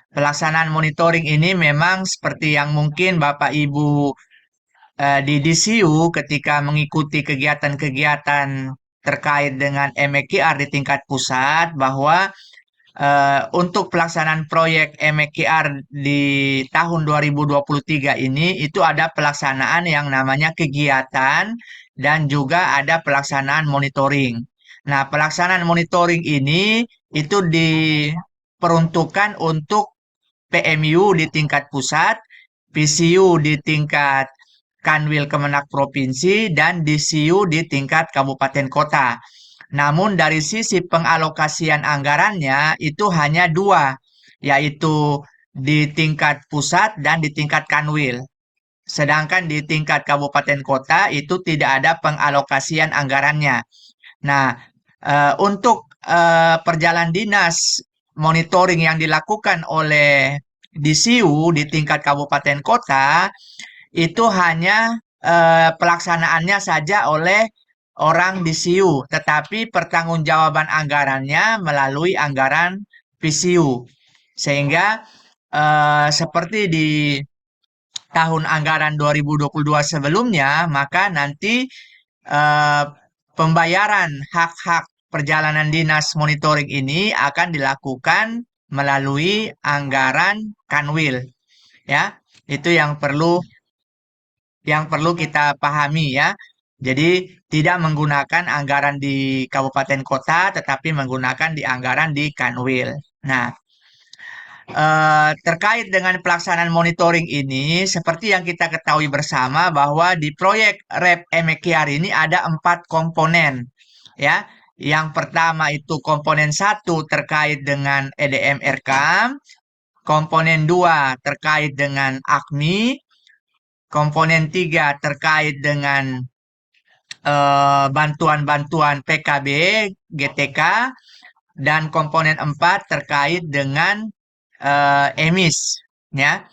Pelaksanaan monitoring ini memang seperti yang mungkin Bapak Ibu di DCU ketika mengikuti kegiatan-kegiatan terkait dengan MKR di tingkat pusat, bahwa untuk pelaksanaan proyek MKR di tahun 2023 ini itu ada pelaksanaan yang namanya kegiatan dan juga ada pelaksanaan monitoring. Nah, pelaksanaan monitoring ini itu diperuntukkan untuk PMU di tingkat pusat, PCU di tingkat Kanwil Kemenak Provinsi, dan DCU di tingkat kabupaten kota. Namun dari sisi pengalokasian anggarannya itu hanya dua, yaitu di tingkat pusat dan di tingkat Kanwil. Sedangkan di tingkat kabupaten kota itu tidak ada pengalokasian anggarannya. Nah, untuk perjalanan dinas monitoring yang dilakukan oleh DCU di tingkat kabupaten kota itu hanya pelaksanaannya saja oleh orang DCU, tetapi pertanggungjawaban anggarannya melalui anggaran PCU. Sehingga seperti di tahun anggaran 2022 sebelumnya, maka nanti eh, pembayaran hak-hak perjalanan dinas monitoring ini akan dilakukan melalui anggaran Kanwil, ya. Itu yang perlu kita pahami, ya. Jadi tidak menggunakan anggaran di kabupaten kota, tetapi menggunakan di anggaran di Kanwil. Nah, terkait dengan pelaksanaan monitoring ini, seperti yang kita ketahui bersama bahwa di proyek REP MKR ini ada 4 komponen, ya. Yang pertama itu komponen satu terkait dengan EDM RKAM, komponen dua terkait dengan AKMI, komponen tiga terkait dengan bantuan-bantuan PKB, GTK, dan komponen 4 terkait dengan emis, ya.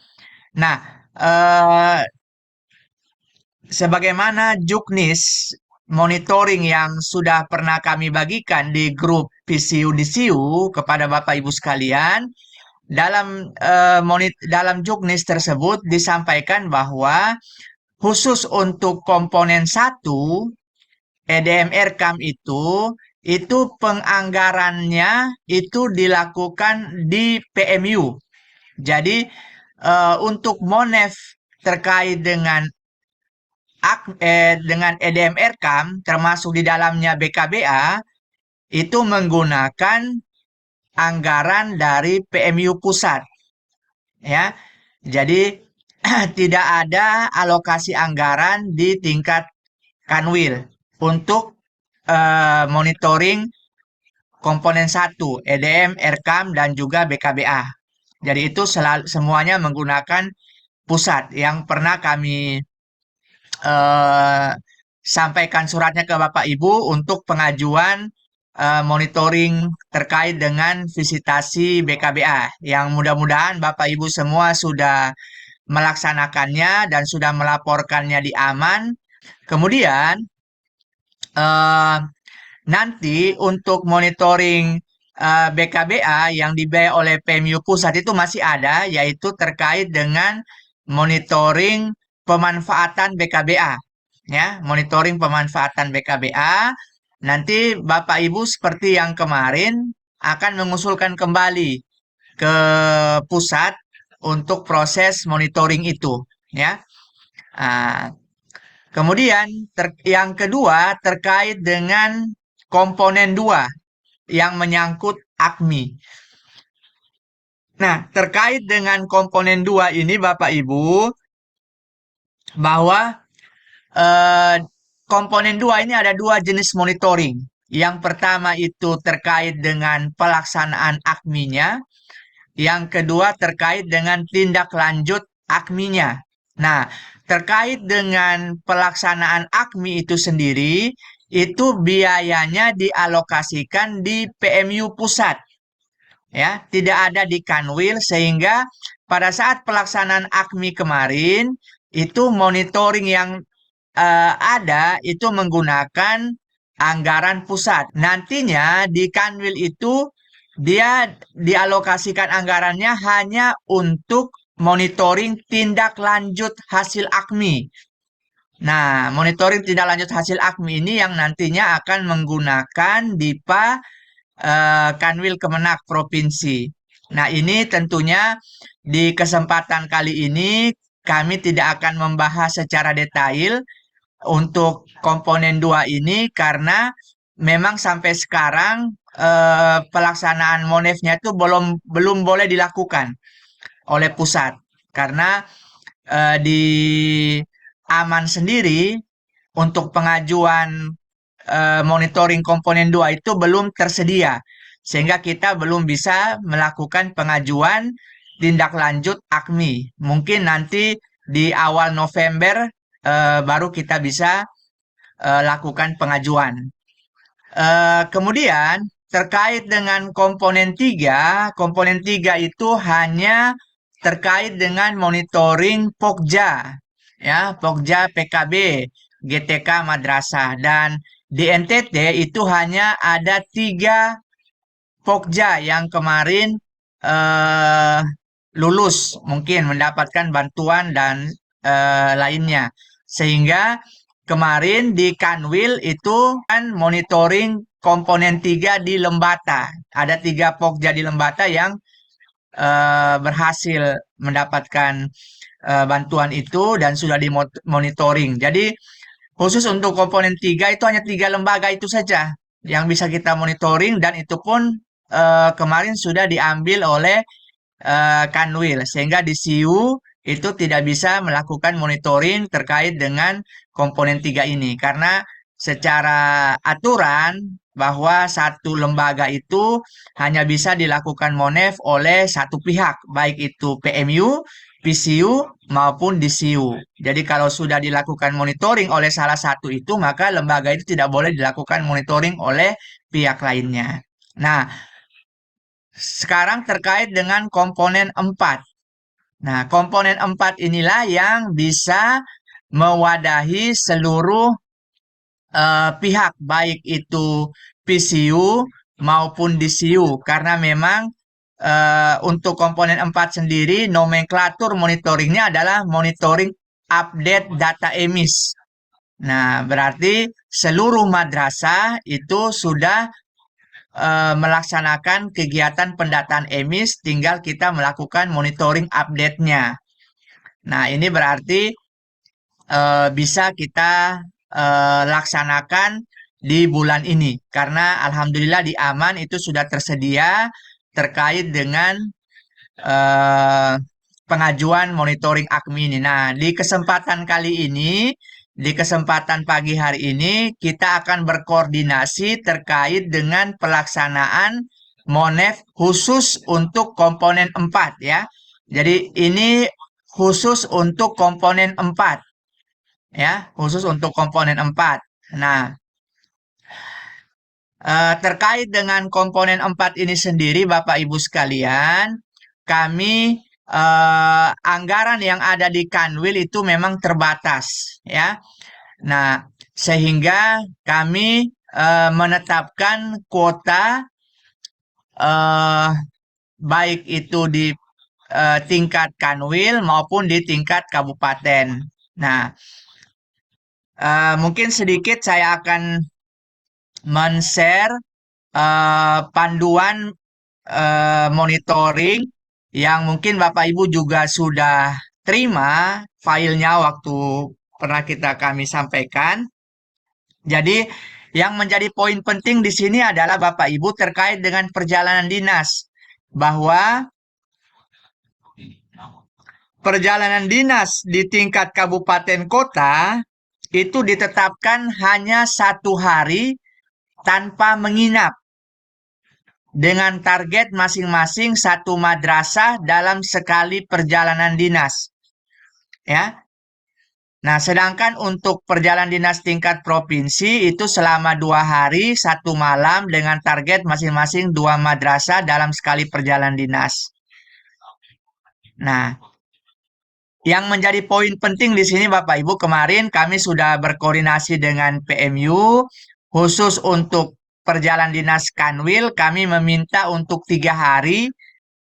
Nah, eh, sebagaimana juknis monitoring yang sudah pernah kami bagikan di grup PCU DCU kepada Bapak Ibu sekalian, dalam juknis tersebut disampaikan bahwa khusus untuk komponen satu EDMR CAM itu penganggarannya itu dilakukan di PMU. Jadi untuk Monef terkait dengan EDMR CAM termasuk di dalamnya BKBA itu menggunakan anggaran dari PMU pusat, ya. Jadi tidak ada alokasi anggaran di tingkat Kanwil untuk monitoring komponen satu, EDM, RKAM, dan juga BKBA. Jadi itu semuanya menggunakan pusat yang pernah kami eh, sampaikan suratnya ke Bapak Ibu untuk pengajuan monitoring terkait dengan visitasi BKBA, yang mudah-mudahan Bapak Ibu semua sudah melaksanakannya dan sudah melaporkannya di Aman. Kemudian eh, nanti untuk monitoring BKBA yang dibiayai oleh PMU Pusat itu masih ada, yaitu terkait dengan monitoring pemanfaatan BKBA, ya, monitoring pemanfaatan BKBA. Nanti Bapak Ibu seperti yang kemarin akan mengusulkan kembali ke pusat untuk proses monitoring itu, ya. Ah, kemudian yang kedua terkait dengan komponen 2 yang menyangkut AKMI. Nah, terkait dengan komponen 2 ini Bapak Ibu, bahwa eh, komponen 2 ini ada dua jenis monitoring. Yang pertama itu terkait dengan pelaksanaan AKMI-nya, yang kedua terkait dengan tindak lanjut AKMI-nya. Nah, terkait dengan pelaksanaan AKMI itu sendiri, itu biayanya dialokasikan di PMU pusat, ya, tidak ada di Kanwil, sehingga pada saat pelaksanaan AKMI kemarin itu monitoring yang ada itu menggunakan anggaran pusat. Nantinya di Kanwil itu dia dialokasikan anggarannya hanya untuk monitoring tindak lanjut hasil AKMI. Nah, monitoring tindak lanjut hasil AKMI ini yang nantinya akan menggunakan DIPA Kanwil Kemenak Provinsi. Nah, ini tentunya di kesempatan kali ini kami tidak akan membahas secara detail untuk komponen 2 ini karena memang sampai sekarang pelaksanaan monefnya itu belum boleh dilakukan oleh pusat karena di Aman sendiri untuk pengajuan monitoring komponen 2 itu belum tersedia sehingga kita belum bisa melakukan pengajuan tindak lanjut AKMI. Mungkin nanti di awal November baru kita bisa lakukan pengajuan. Kemudian terkait dengan komponen 3 itu hanya terkait dengan monitoring Pokja, ya, Pokja PKB, GTK Madrasah, dan di NTT itu hanya ada 3 Pokja yang kemarin eh, lulus, mungkin mendapatkan bantuan dan lainnya. Sehingga kemarin di Kanwil itu kan monitoring komponen 3 di Lembata. Ada 3 Pokja di Lembata yang berhasil mendapatkan bantuan itu dan sudah dimonitoring. Jadi khusus untuk komponen 3 itu hanya 3 lembaga itu saja yang bisa kita monitoring dan itu pun kemarin sudah diambil oleh Kanwil sehingga di SIU itu tidak bisa melakukan monitoring terkait dengan komponen 3 ini karena secara aturan bahwa satu lembaga itu hanya bisa dilakukan monef oleh satu pihak baik itu PMU, PCU maupun DCU. Jadi kalau sudah dilakukan monitoring oleh salah satu itu maka lembaga itu tidak boleh dilakukan monitoring oleh pihak lainnya. Nah, sekarang terkait dengan komponen 4. Nah, komponen 4 inilah yang bisa mewadahi seluruh pihak, baik itu PCU maupun DCU, karena memang untuk komponen 4 sendiri, nomenklatur monitoringnya adalah monitoring update data emis. Nah, berarti seluruh madrasah itu sudah melaksanakan kegiatan pendataan emis, tinggal kita melakukan monitoring update-nya. Nah, ini berarti bisa kita laksanakan di bulan ini karena alhamdulillah di Aman itu sudah tersedia terkait dengan eh, pengajuan monitoring AKMI ini. Nah, di kesempatan kali ini, di kesempatan pagi hari ini, kita akan berkoordinasi terkait dengan pelaksanaan monef khusus untuk komponen 4 ya. Jadi ini khusus untuk komponen 4 ya, khusus untuk komponen 4. Nah, terkait dengan komponen 4 ini sendiri Bapak Ibu sekalian, kami anggaran yang ada di Kanwil itu memang terbatas ya. Nah, sehingga kami menetapkan kuota eh, baik itu di tingkat Kanwil maupun di tingkat kabupaten. Nah, mungkin sedikit saya akan men-share panduan monitoring yang mungkin Bapak Ibu juga sudah terima filenya waktu pernah kami sampaikan. Jadi yang menjadi poin penting di sini adalah Bapak Ibu terkait dengan perjalanan dinas bahwa perjalanan dinas di tingkat kabupaten kota itu ditetapkan hanya 1 hari tanpa menginap dengan target masing-masing satu madrasah dalam sekali perjalanan dinas. Ya. Nah, sedangkan untuk perjalanan dinas tingkat provinsi itu selama 2 hari 1 malam dengan target masing-masing 2 madrasah dalam sekali perjalanan dinas. Nah, yang menjadi poin penting di sini Bapak Ibu, kemarin kami sudah berkoordinasi dengan PMU khusus untuk perjalanan dinas Kanwil kami meminta untuk 3 hari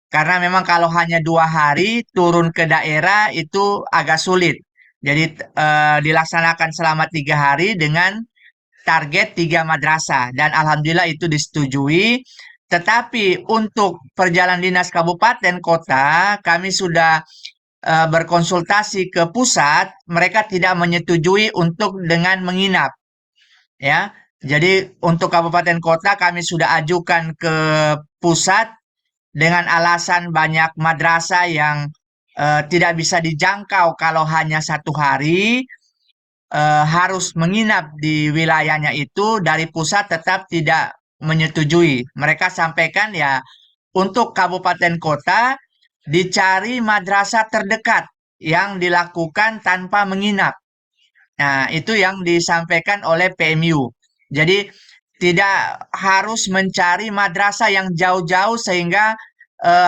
karena memang kalau hanya 2 hari turun ke daerah itu agak sulit. Jadi dilaksanakan selama 3 hari dengan target 3 madrasah dan alhamdulillah itu disetujui. Tetapi untuk perjalanan dinas kabupaten kota kami sudah berkonsultasi ke pusat, mereka tidak menyetujui untuk dengan menginap, ya. Jadi untuk kabupaten kota kami sudah ajukan ke pusat dengan alasan banyak madrasah yang tidak bisa dijangkau kalau hanya 1 hari, harus menginap di wilayahnya itu dari pusat tetap tidak menyetujui. Mereka sampaikan ya untuk kabupaten kota dicari madrasah terdekat yang dilakukan tanpa menginap. Nah, itu yang disampaikan oleh PMU. Jadi tidak harus mencari madrasah yang jauh-jauh sehingga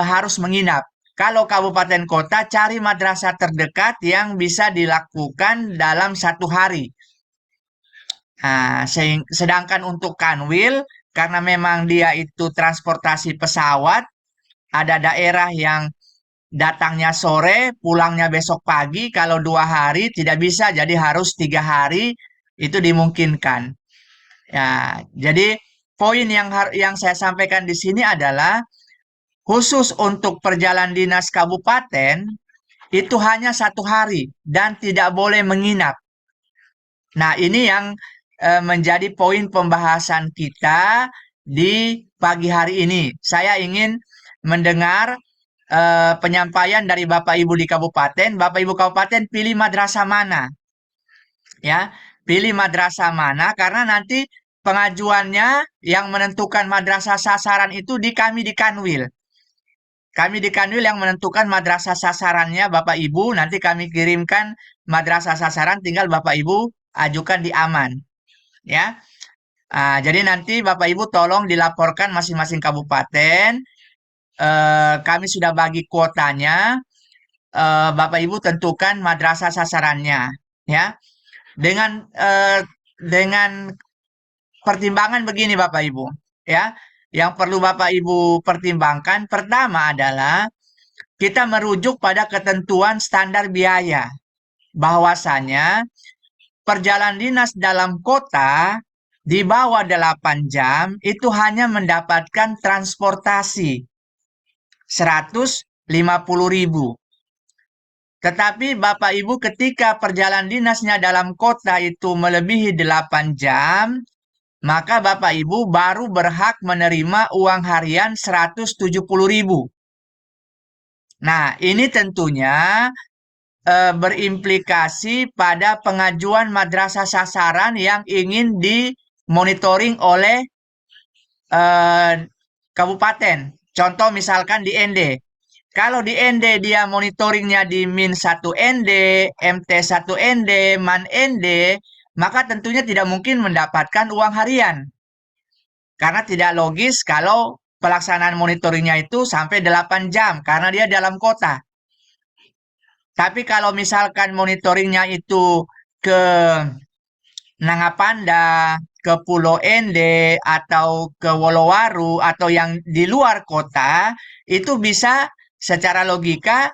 harus menginap. Kalau kabupaten kota cari madrasah terdekat yang bisa dilakukan dalam 1 hari. Nah, sedangkan untuk Kanwil karena memang dia itu transportasi pesawat, ada daerah yang datangnya sore, pulangnya besok pagi. Kalau 2 hari tidak bisa, jadi harus 3 hari itu dimungkinkan. Ya, jadi poin yang saya sampaikan di sini adalah khusus untuk perjalanan dinas kabupaten itu hanya 1 hari dan tidak boleh menginap. Nah, ini yang menjadi poin pembahasan kita di pagi hari ini. Saya ingin mendengar penyampaian dari Bapak Ibu di kabupaten. Bapak Ibu kabupaten pilih madrasah mana? Ya, pilih madrasah mana karena nanti pengajuannya yang menentukan madrasah sasaran itu di kami di Kanwil. Kami di Kanwil yang menentukan madrasah sasarannya Bapak Ibu, nanti kami kirimkan madrasah sasaran, tinggal Bapak Ibu ajukan di Aman. Ya, jadi nanti Bapak Ibu tolong dilaporkan masing-masing kabupaten. Kami sudah bagi kuotanya. Bapak Ibu tentukan madrasah sasarannya, ya. Dengan pertimbangan begini Bapak Ibu, ya. Yang perlu Bapak Ibu pertimbangkan pertama adalah kita merujuk pada ketentuan standar biaya, bahwasanya perjalanan dinas dalam kota di bawah 8 jam itu hanya mendapatkan transportasi 150.000. Tetapi Bapak Ibu ketika perjalanan dinasnya dalam kota itu melebihi 8 jam, maka Bapak Ibu baru berhak menerima uang harian 170.000. Nah, ini tentunya berimplikasi pada pengajuan madrasah sasaran yang ingin dimonitoring oleh kabupaten. Contoh misalkan di ND. Kalau di ND dia monitoringnya di min 1 ND, MT 1 ND, MAN ND, maka tentunya tidak mungkin mendapatkan uang harian. Karena tidak logis kalau pelaksanaan monitoringnya itu sampai 8 jam karena dia dalam kota. Tapi kalau misalkan monitoringnya itu ke Nangapanda, ke Pulau Ende, atau ke Wolowaru, atau yang di luar kota, itu bisa secara logika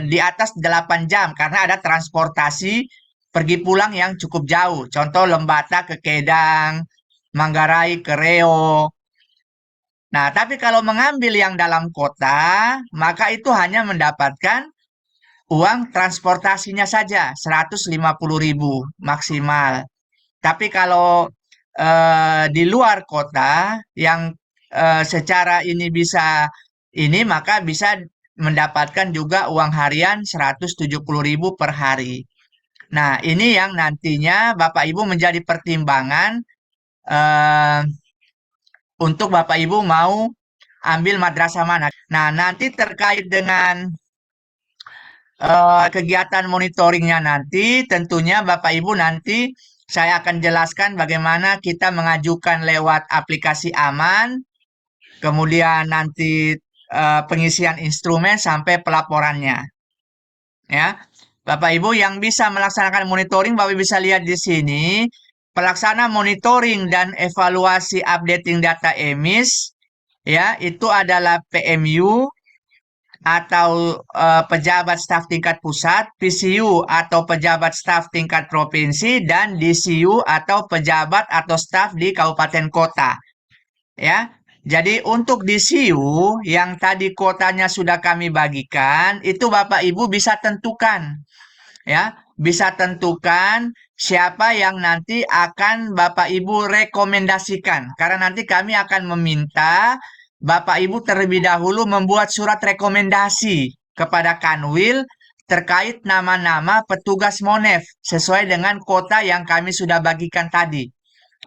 di atas 8 jam karena ada transportasi pergi pulang yang cukup jauh. Contoh Lembata ke Kedang, Manggarai ke Reo. Nah, tapi kalau mengambil yang dalam kota, maka itu hanya mendapatkan uang transportasinya saja 150.000 maksimal. Tapi kalau di luar kota yang secara ini bisa ini maka bisa mendapatkan juga uang harian 170.000 per hari. Nah, ini yang nantinya Bapak Ibu menjadi pertimbangan eh, untuk Bapak Ibu mau ambil madrasah mana. Nah, nanti terkait dengan kegiatan monitoringnya nanti, tentunya Bapak Ibu nanti saya akan jelaskan bagaimana kita mengajukan lewat aplikasi Aman, kemudian nanti pengisian instrumen sampai pelaporannya. Ya, Bapak Ibu yang bisa melaksanakan monitoring, Bapak Ibu bisa lihat di sini. pelaksana monitoring dan evaluasi updating data emis, ya, itu adalah PMU atau pejabat staf tingkat pusat, PCU atau pejabat staf tingkat provinsi, dan DCU atau pejabat atau staf di kabupaten kota. Ya, jadi untuk DCU yang tadi kuotanya sudah kami bagikan, itu Bapak Ibu bisa tentukan, ya, bisa tentukan siapa yang nanti akan Bapak Ibu rekomendasikan. Karena nanti kami akan meminta Bapak Ibu terlebih dahulu membuat surat rekomendasi kepada Kanwil terkait nama-nama petugas Monef sesuai dengan kuota yang kami sudah bagikan tadi.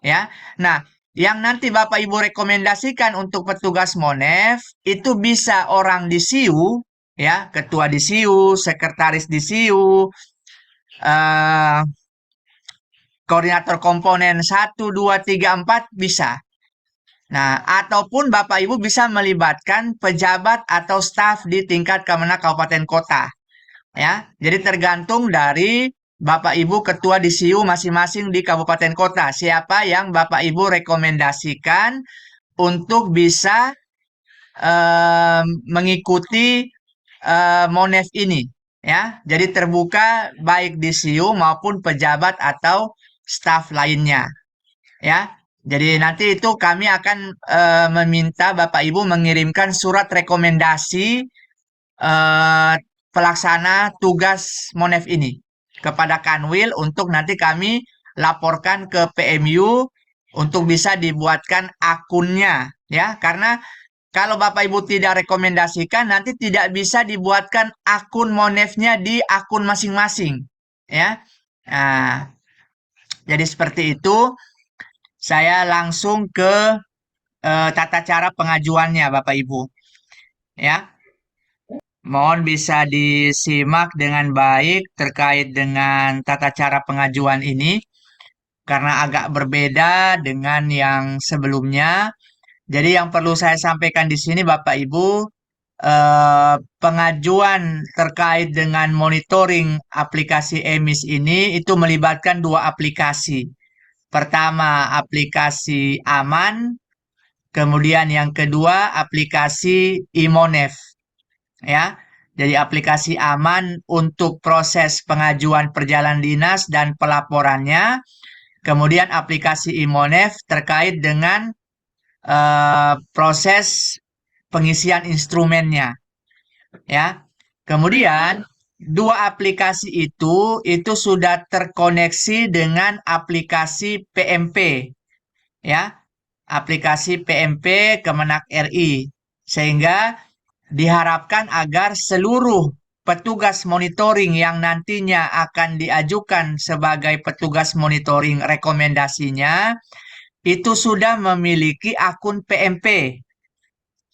Ya, nah, yang nanti Bapak Ibu rekomendasikan untuk petugas Monef itu bisa orang di SIU, ya, ketua di SIU, sekretaris di SIU, eh, koordinator komponen 1, 2, 3, 4 bisa. Nah, ataupun Bapak Ibu bisa melibatkan pejabat atau staf di tingkat Kemenak Kabupaten Kota. Ya, jadi tergantung dari Bapak Ibu ketua di SIU masing-masing di Kabupaten Kota. Siapa yang Bapak Ibu rekomendasikan untuk bisa mengikuti Monef ini. Ya, jadi terbuka baik di SIU maupun pejabat atau staf lainnya. Ya, jadi nanti itu kami akan meminta Bapak Ibu mengirimkan surat rekomendasi eh, pelaksana tugas Monef ini kepada Kanwil untuk nanti kami laporkan ke PMU untuk bisa dibuatkan akunnya, ya, karena kalau Bapak Ibu tidak rekomendasikan nanti tidak bisa dibuatkan akun Monefnya di akun masing-masing, ya. Nah, jadi seperti itu. Saya langsung ke tata cara pengajuannya, Bapak Ibu. Ya, mohon bisa disimak dengan baik terkait dengan tata cara pengajuan ini karena agak berbeda dengan yang sebelumnya. Jadi yang perlu saya sampaikan di sini, Bapak Ibu, pengajuan terkait dengan monitoring aplikasi emis ini itu melibatkan dua aplikasi. Pertama, aplikasi Aman. Kemudian yang kedua aplikasi Imonef, ya. Jadi aplikasi aman untuk proses pengajuan perjalanan dinas dan pelaporannya. Kemudian aplikasi Imonef terkait dengan proses pengisian instrumennya, ya. Kemudian dua aplikasi itu sudah terkoneksi dengan aplikasi PMP, ya, aplikasi PMP Kemenak RI, sehingga diharapkan agar seluruh petugas monitoring yang nantinya akan diajukan sebagai petugas monitoring rekomendasinya itu sudah memiliki akun PMP,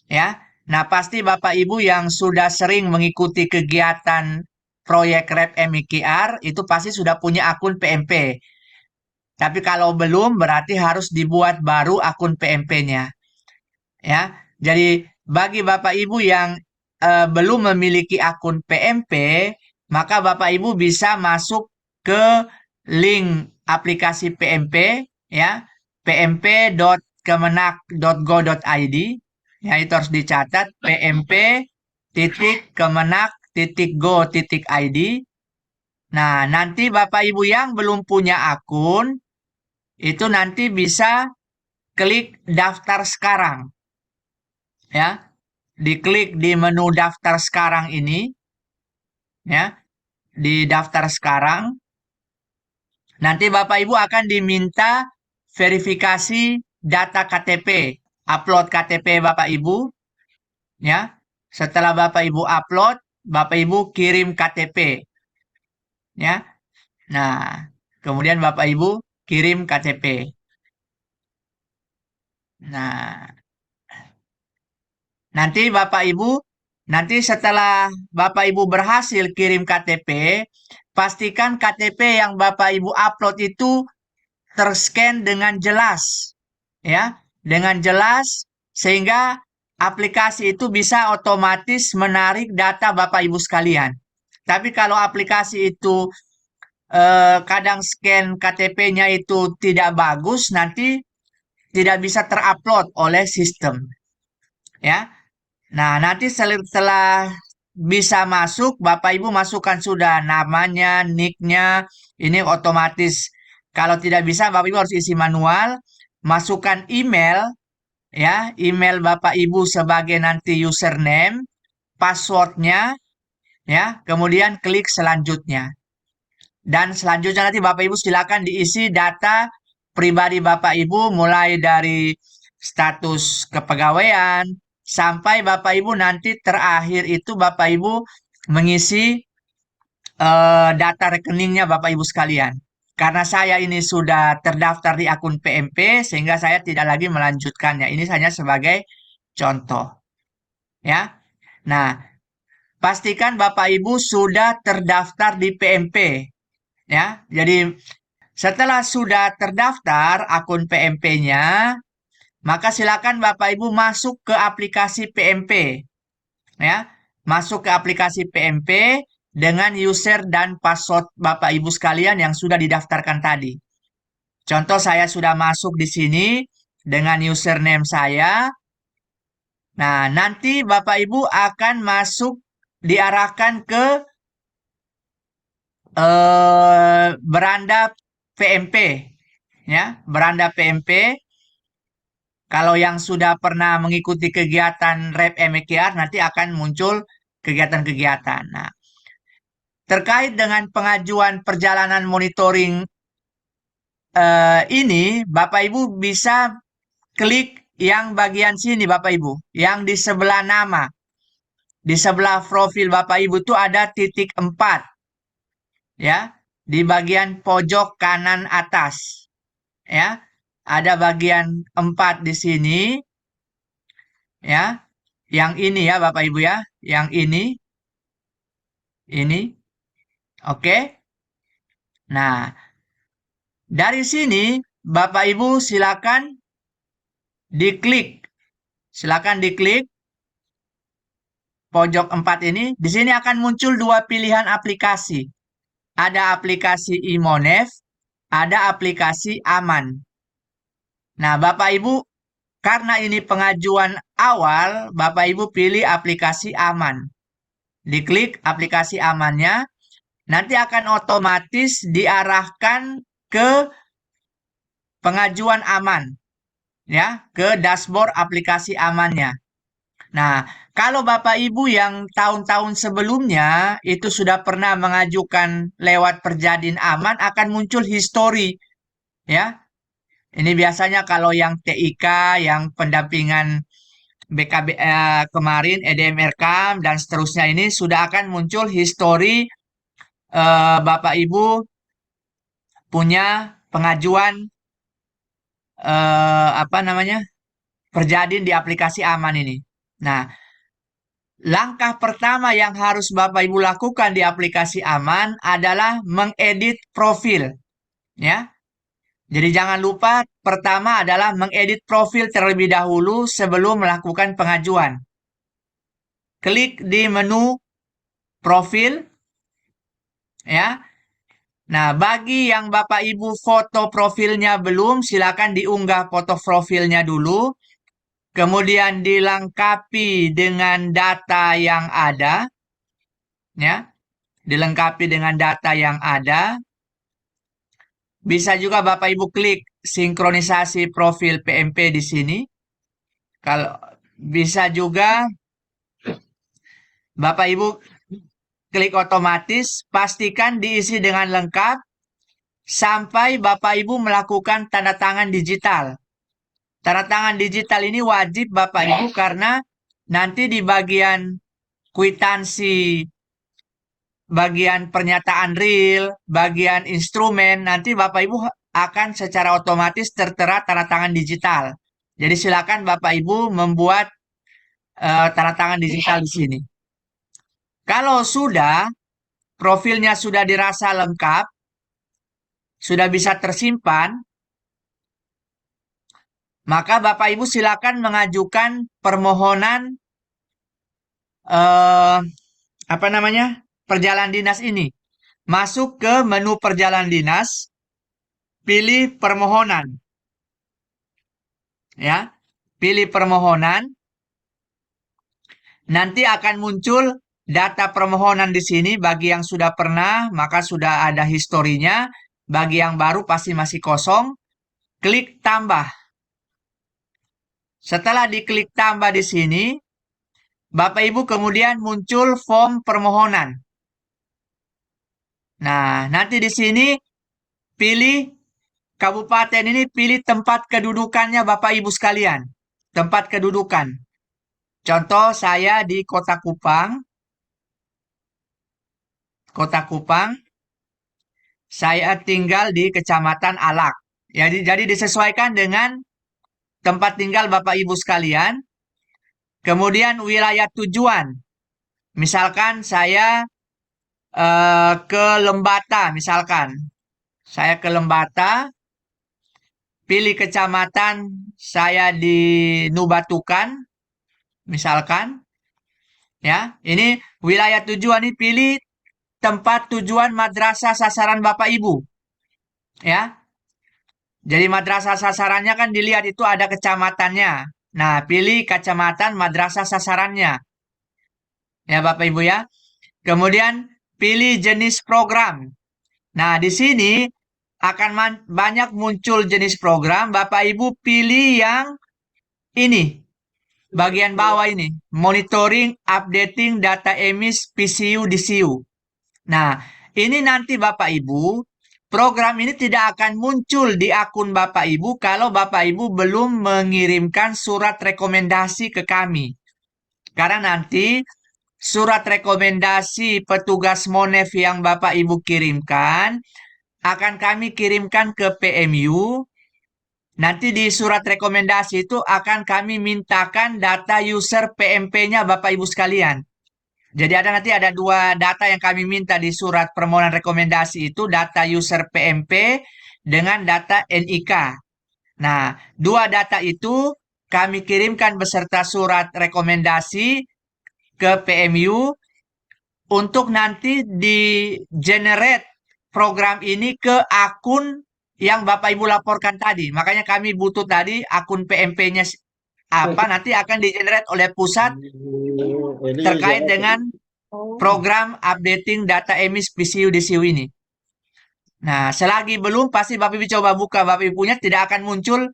ya. Nah, pasti Bapak Ibu yang sudah sering mengikuti kegiatan proyek REP MIKR itu pasti sudah punya akun PMP. Tapi kalau belum berarti harus dibuat baru akun PMP-nya. Ya, jadi bagi Bapak Ibu yang belum memiliki akun PMP, maka Bapak Ibu bisa masuk ke link aplikasi PMP, ya, pmp.kemenak.go.id. Ya, itu harus dicatat pmp.kemenak.go.id. Nah, nanti Bapak Ibu yang belum punya akun itu nanti bisa klik daftar sekarang, ya, diklik di menu daftar sekarang ini, ya, di daftar sekarang. Nanti Bapak Ibu akan diminta verifikasi data KTP, upload KTP Bapak Ibu, ya. Setelah Bapak Ibu upload, Bapak Ibu kirim KTP, ya. Nah, kemudian Bapak Ibu kirim KTP. Nah, nanti Bapak Ibu, nanti setelah Bapak Ibu berhasil kirim KTP, pastikan KTP yang Bapak Ibu upload itu terscan dengan jelas, ya, dengan jelas sehingga aplikasi itu bisa otomatis menarik data Bapak Ibu sekalian. Tapi kalau aplikasi itu kadang scan KTP-nya itu tidak bagus, nanti tidak bisa terupload oleh sistem, ya. Nah, nanti setelah bisa masuk, Bapak Ibu masukkan sudah namanya, nicknya, ini otomatis. Kalau tidak bisa, Bapak Ibu harus isi manual, masukkan email, ya, email Bapak Ibu sebagai nanti username, passwordnya, ya, kemudian klik selanjutnya. Dan selanjutnya nanti Bapak Ibu silakan diisi data pribadi Bapak Ibu mulai dari status kepegawaian sampai Bapak Ibu nanti terakhir itu Bapak Ibu mengisi data rekeningnya Bapak Ibu sekalian. Karena saya ini sudah terdaftar di akun PMP sehingga saya tidak lagi melanjutkannya. Ini hanya sebagai contoh, ya. Nah, pastikan Bapak Ibu sudah terdaftar di PMP, ya. Jadi setelah sudah terdaftar akun PMP-nya, maka silakan Bapak Ibu masuk ke aplikasi PMP, ya. Masuk ke aplikasi PMP dengan user dan password Bapak Ibu sekalian yang sudah didaftarkan tadi. Contoh saya sudah masuk di sini dengan username saya. Nah, nanti Bapak Ibu akan masuk diarahkan ke beranda PMP, ya, beranda PMP. Kalau yang sudah pernah mengikuti kegiatan Rep MEKR nanti akan muncul kegiatan-kegiatan. Nah, terkait dengan pengajuan perjalanan monitoring ini, Bapak Ibu bisa klik yang bagian sini Bapak Ibu, yang di sebelah nama. Di sebelah profil Bapak Ibu itu ada titik 4, ya, di bagian pojok kanan atas, ya. Ada bagian 4 di sini, ya. Yang ini ya Bapak Ibu ya, yang ini. Oke. Nah, dari sini Bapak Ibu silakan diklik. Silakan diklik pojok 4 ini. Di sini akan muncul dua pilihan aplikasi. Ada aplikasi Imonef, ada aplikasi Aman. Nah, Bapak Ibu, karena ini pengajuan awal, Bapak Ibu pilih aplikasi Aman. Diklik aplikasi Amannya, nanti akan otomatis diarahkan ke pengajuan Aman, ya, ke dashboard aplikasi Amannya. Nah, kalau Bapak Ibu yang tahun-tahun sebelumnya itu sudah pernah mengajukan lewat Perjadin Aman, akan muncul histori, ya. Ini biasanya kalau yang TIK, yang pendampingan BKB kemarin, EDMRKAM dan seterusnya ini sudah akan muncul histori Bapak Ibu punya pengajuan apa namanya, Perjadin di aplikasi Aman ini. Nah, langkah pertama yang harus Bapak Ibu lakukan di aplikasi Aman adalah mengedit profil, ya. Jadi jangan lupa pertama adalah mengedit profil terlebih dahulu sebelum melakukan pengajuan. Klik di menu profil, ya. Nah, bagi yang Bapak Ibu foto profilnya belum, silakan diunggah foto profilnya dulu. Kemudian dilengkapi dengan data yang ada, ya. Dilengkapi dengan data yang ada. Bisa juga Bapak Ibu klik sinkronisasi profil PMP di sini. Kalau bisa juga Bapak Ibu klik otomatis, pastikan diisi dengan lengkap sampai Bapak Ibu melakukan tanda tangan digital. Tanda tangan digital ini wajib Bapak Ibu karena nanti di bagian kwitansi, bagian pernyataan real, bagian instrumen, nanti Bapak Ibu akan secara otomatis tertera tanda tangan digital. Jadi silakan Bapak Ibu membuat tanda tangan digital di sini. Kalau sudah, profilnya sudah dirasa lengkap, sudah bisa tersimpan, maka Bapak Ibu silakan mengajukan permohonan apa namanya, perjalanan dinas ini. masuk ke menu perjalanan dinas, pilih permohonan. Ya, pilih permohonan. Nanti akan muncul data permohonan di sini. Bagi yang sudah pernah, maka sudah ada historinya. Bagi yang baru pasti masih kosong. Klik tambah. Setelah diklik tambah di sini, Bapak Ibu kemudian muncul form permohonan. Nah, nanti di sini pilih kabupaten ini, pilih tempat kedudukannya Bapak Ibu sekalian. Tempat kedudukan. Contoh saya di Kota Kupang. Kota Kupang. Saya tinggal di Kecamatan Alak. Jadi disesuaikan dengan tempat tinggal Bapak Ibu sekalian. Kemudian wilayah tujuan. Misalkan saya ke Lembata, misalkan. Saya ke Lembata, pilih kecamatan saya di Nubatukan, misalkan. Ya, ini wilayah tujuan ini pilih tempat tujuan madrasah sasaran Bapak Ibu. Ya, jadi madrasah sasarannya kan dilihat itu ada kecamatannya. Nah, pilih kecamatan madrasah sasarannya. Ya, Bapak Ibu ya. Kemudian pilih jenis program. Nah, di sini akan banyak muncul jenis program. Bapak Ibu pilih yang ini. Bagian bawah ini. Monitoring, updating, data emis, PCU, DCU. Nah, ini nanti Bapak Ibu, program ini tidak akan muncul di akun Bapak Ibu kalau Bapak Ibu belum mengirimkan surat rekomendasi ke kami. Karena nanti surat rekomendasi petugas Monef yang Bapak Ibu kirimkan akan kami kirimkan ke PMU. Nanti di surat rekomendasi itu akan kami mintakan data user PMP-nya Bapak Ibu sekalian. Jadi nanti ada dua data yang kami minta di surat permohonan rekomendasi itu, data user PMP dengan data NIK. Nah, dua data itu kami kirimkan beserta surat rekomendasi ke PMU untuk nanti di generate program ini ke akun yang Bapak Ibu laporkan tadi. Makanya kami butuh tadi akun PMP-nya apa, nanti akan di generate oleh pusat terkait dengan program updating data emis PCU DCU ini. Nah, selagi belum, pasti Bapak Ibu coba buka Bapak Ibu punya, tidak akan muncul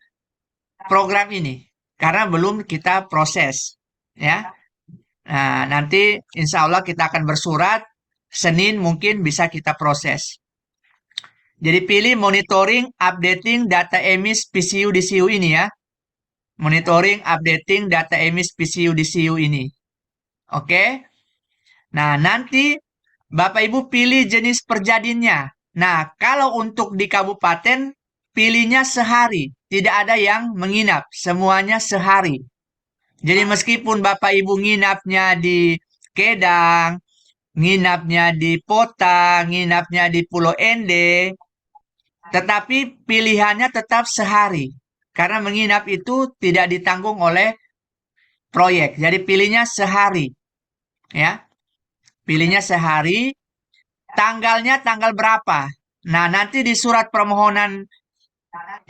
program ini karena belum kita proses, ya. Nah, nanti insya Allah kita akan bersurat Senin mungkin bisa kita proses. Jadi pilih monitoring, updating data emis PCU DCU ini ya. Monitoring, updating data emis PCU DCU ini. Oke. Nah, nanti Bapak Ibu pilih jenis perjadiannya. Nah, kalau untuk di kabupaten, pilihnya sehari. Tidak ada yang menginap. Semuanya sehari. Jadi meskipun Bapak Ibu nginapnya di Kedang, nginapnya di Pota, nginapnya di Pulau Ende, tetapi pilihannya tetap sehari. Karena menginap itu tidak ditanggung oleh proyek. Jadi pilihnya sehari. Ya, pilihnya sehari. Tanggalnya tanggal berapa? Nah, nanti di surat permohonan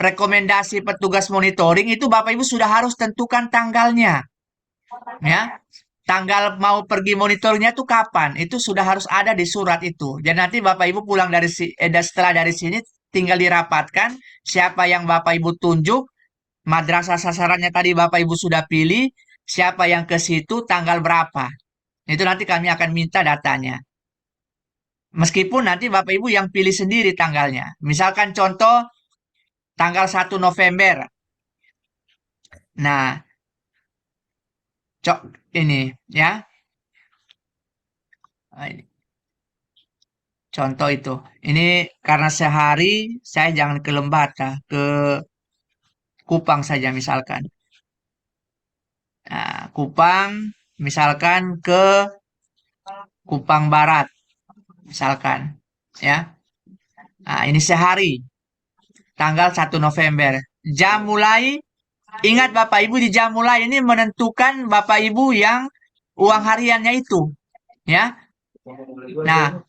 rekomendasi petugas monitoring itu Bapak Ibu sudah harus tentukan tanggalnya. Ya, tanggal mau pergi monitoringnya itu kapan? Itu sudah harus ada di surat itu. Dan nanti Bapak Ibu pulang dari setelah dari sini tinggal dirapatkan siapa yang Bapak Ibu tunjuk, madrasah sasarannya tadi Bapak Ibu sudah pilih, siapa yang ke situ, tanggal berapa. Itu nanti kami akan minta datanya. Meskipun nanti Bapak Ibu yang pilih sendiri tanggalnya. Misalkan contoh tanggal 1 November. Nah, ini ya. Contoh itu. Ini karena sehari saya jangan ke Lembata, ke Kupang saja misalkan. Nah, Kupang misalkan ke Kupang Barat misalkan ya. Nah, ini sehari tanggal 1 November. Jam mulai, ingat Bapak Ibu, di jam mulai ini menentukan Bapak Ibu yang uang hariannya itu ya. Nah,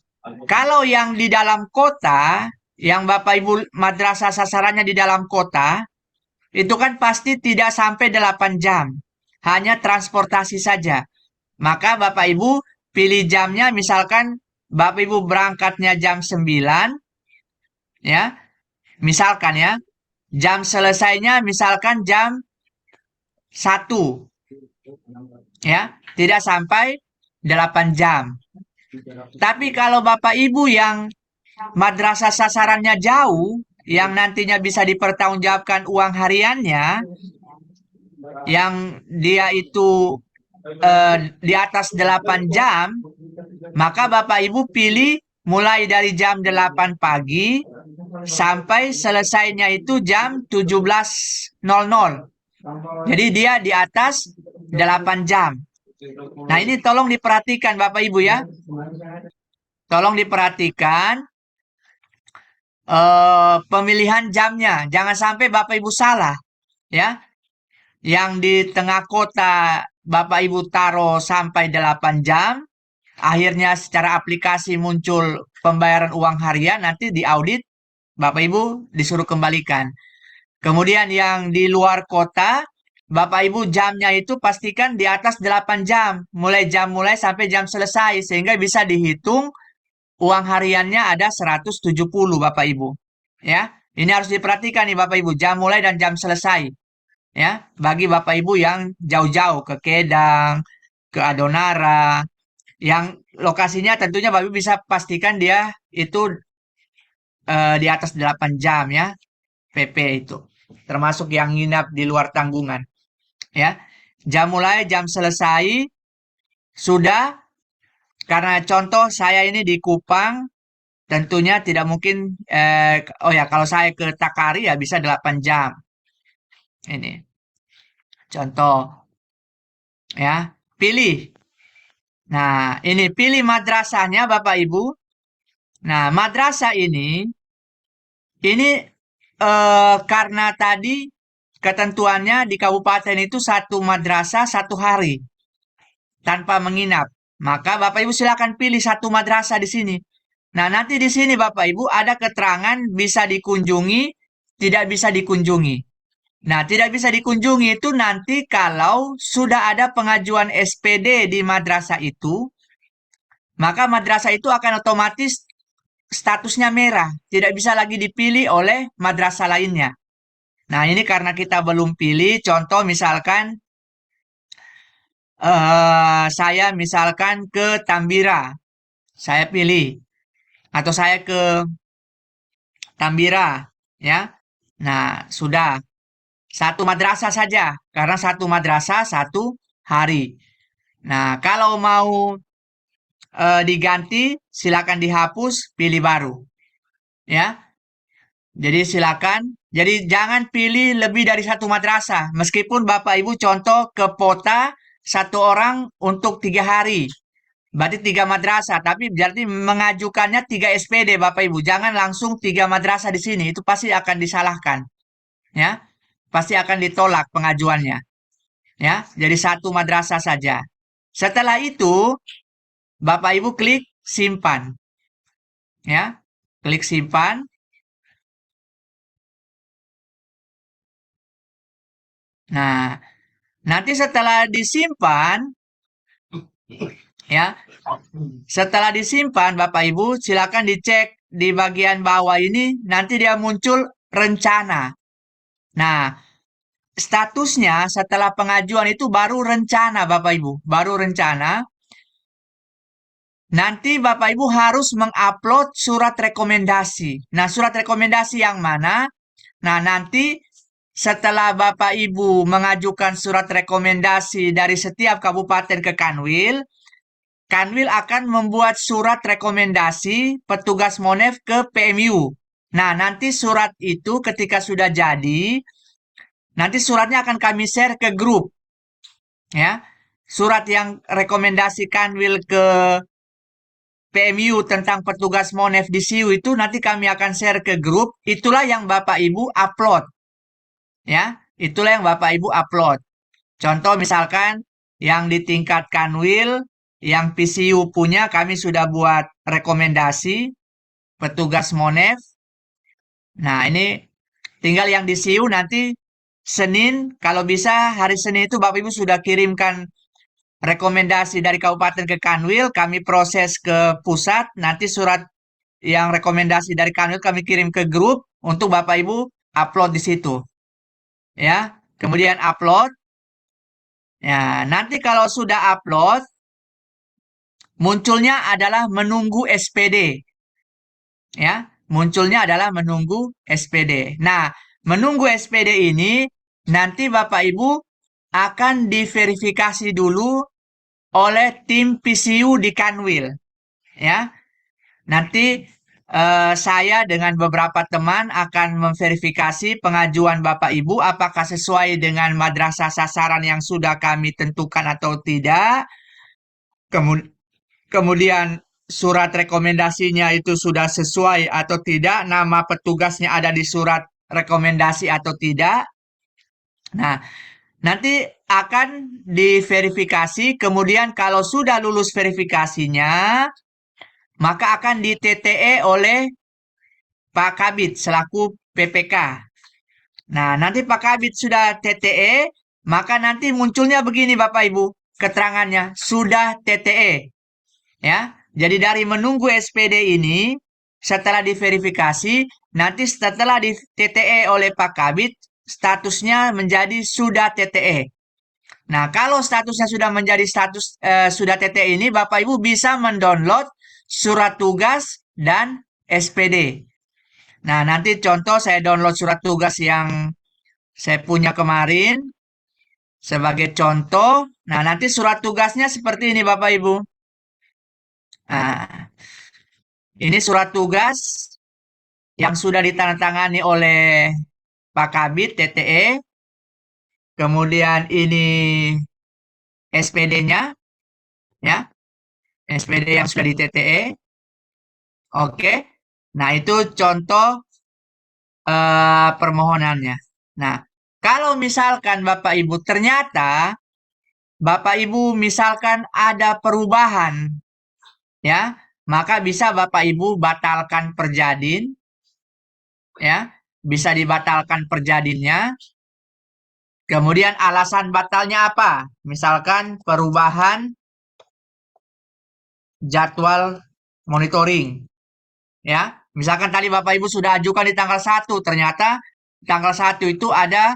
Kalau yang di dalam kota, yang Bapak Ibu madrasah sasarannya di dalam kota, itu kan pasti tidak sampai 8 jam. Hanya transportasi saja. Maka Bapak Ibu pilih jamnya, misalkan Bapak Ibu berangkatnya jam 9, ya. Misalkan ya, jam selesainya misalkan jam 1, ya. Tidak sampai 8 jam. Tapi kalau Bapak Ibu yang madrasah sasarannya jauh, yang nantinya bisa dipertanggungjawabkan uang hariannya, yang dia itu di atas 8 jam, maka Bapak Ibu pilih mulai dari jam 8 pagi sampai selesainya itu jam 17.00. Jadi dia di atas 8 jam. Nah, ini tolong diperhatikan Bapak Ibu ya. Tolong diperhatikan pemilihan jamnya. Jangan sampai Bapak Ibu salah ya. Yang di tengah kota Bapak Ibu taruh sampai 8 jam, akhirnya secara aplikasi muncul pembayaran uang harian, nanti diaudit, Bapak Ibu disuruh kembalikan. Kemudian yang di luar kota, Bapak Ibu jamnya itu pastikan di atas 8 jam, mulai jam mulai sampai jam selesai, sehingga bisa dihitung uang hariannya ada 170 Bapak Ibu. Ya, ini harus diperhatikan nih Bapak Ibu, jam mulai dan jam selesai. Ya, bagi Bapak Ibu yang jauh-jauh ke Kedang, ke Adonara, yang lokasinya tentunya Bapak Ibu bisa pastikan dia itu di atas 8 jam ya, PP itu. Termasuk yang nginap di luar tanggungan. Ya, jam mulai, jam selesai sudah, karena contoh saya ini di Kupang, tentunya tidak mungkin, oh ya, kalau saya ke Takari ya bisa 8 jam. Ini contoh ya, pilih. Nah, ini pilih madrasahnya Bapak Ibu. Nah, madrasah ini karena tadi ketentuannya di kabupaten itu satu madrasah 1 hari tanpa menginap. Maka Bapak Ibu silakan pilih satu madrasah di sini. Nah, nanti di sini Bapak Ibu ada keterangan bisa dikunjungi, tidak bisa dikunjungi. Nah, tidak bisa dikunjungi itu nanti kalau sudah ada pengajuan SPD di madrasah itu, maka madrasah itu akan otomatis statusnya merah, tidak bisa lagi dipilih oleh madrasah lainnya. Nah, ini karena kita belum pilih, contoh misalkan saya misalkan ke Tambira, saya pilih, atau saya ke Tambira, ya. Nah, sudah satu madrasah saja, karena satu madrasah 1 hari. Nah, kalau mau diganti, silakan dihapus, pilih baru, ya. Jadi silakan. Jadi jangan pilih lebih dari satu madrasah. Meskipun Bapak Ibu contoh ke Pota satu orang untuk 3 hari. Berarti 3 madrasah. Tapi berarti mengajukannya 3 SPD Bapak Ibu. Jangan langsung 3 madrasah di sini. Itu pasti akan disalahkan. Ya. Pasti akan ditolak pengajuannya. Ya. Jadi satu madrasah saja. Setelah itu Bapak Ibu klik simpan. Ya. Klik simpan. Nah, nanti setelah disimpan, ya, setelah disimpan, Bapak Ibu, silakan dicek di bagian bawah ini, nanti dia muncul rencana. Nah, statusnya setelah pengajuan itu baru rencana, Bapak Ibu, baru rencana. Nanti Bapak Ibu harus mengupload surat rekomendasi. Nah, surat rekomendasi yang mana? Nah, nanti setelah Bapak Ibu mengajukan surat rekomendasi dari setiap kabupaten ke Kanwil, Kanwil akan membuat surat rekomendasi petugas Monef ke PMU. Nah, nanti surat itu ketika sudah jadi, nanti suratnya akan kami share ke grup. Ya, surat yang rekomendasi Kanwil ke PMU tentang petugas Monef di SIU itu nanti kami akan share ke grup. Itulah yang Bapak Ibu upload. Ya, itulah yang Bapak Ibu upload. Contoh misalkan yang di tingkat Kanwil yang PCU punya kami sudah buat rekomendasi petugas Monef. Nah, ini tinggal yang di CU nanti Senin, kalau bisa hari Senin itu Bapak Ibu sudah kirimkan rekomendasi dari kabupaten ke Kanwil, kami proses ke pusat, nanti surat yang rekomendasi dari Kanwil kami kirim ke grup untuk Bapak Ibu upload di situ. Ya, kemudian upload. Ya, nanti kalau sudah upload, munculnya adalah menunggu SPD. Ya, munculnya adalah menunggu SPD. Nah, menunggu SPD ini nanti Bapak Ibu akan diverifikasi dulu oleh tim PCU di Kanwil. Ya, nanti saya dengan beberapa teman akan memverifikasi pengajuan Bapak Ibu apakah sesuai dengan madrasah sasaran yang sudah kami tentukan atau tidak. Kemudian surat rekomendasinya itu sudah sesuai atau tidak, nama petugasnya ada di surat rekomendasi atau tidak. Nah, nanti akan diverifikasi, kemudian kalau sudah lulus verifikasinya, maka akan di TTE oleh Pak Kabid selaku PPK. Nah, nanti Pak Kabid sudah TTE, maka nanti munculnya begini Bapak Ibu, keterangannya sudah TTE. Ya, jadi dari menunggu SPD ini, setelah diverifikasi, nanti setelah di TTE oleh Pak Kabid, statusnya menjadi sudah TTE. Nah, kalau statusnya sudah menjadi sudah TTE ini, Bapak Ibu bisa mendownload surat tugas dan SPD. Nah, nanti contoh saya download surat tugas yang saya punya kemarin sebagai contoh. Nah, nanti surat tugasnya seperti ini Bapak Ibu. Nah, ini surat tugas yang sudah ditandatangani oleh Pak Kabid TTE. Kemudian ini SPD-nya ya. SPD yang sudah di TTE. Oke. Nah, itu contoh permohonannya. Nah, kalau misalkan Bapak Ibu ternyata Bapak Ibu misalkan ada perubahan ya, maka bisa Bapak Ibu batalkan perjadin ya, bisa dibatalkan perjadinnya. Kemudian alasan batalnya apa? Misalkan perubahan jadwal monitoring ya. Misalkan tadi Bapak Ibu sudah ajukan di tanggal 1, ternyata tanggal 1 itu ada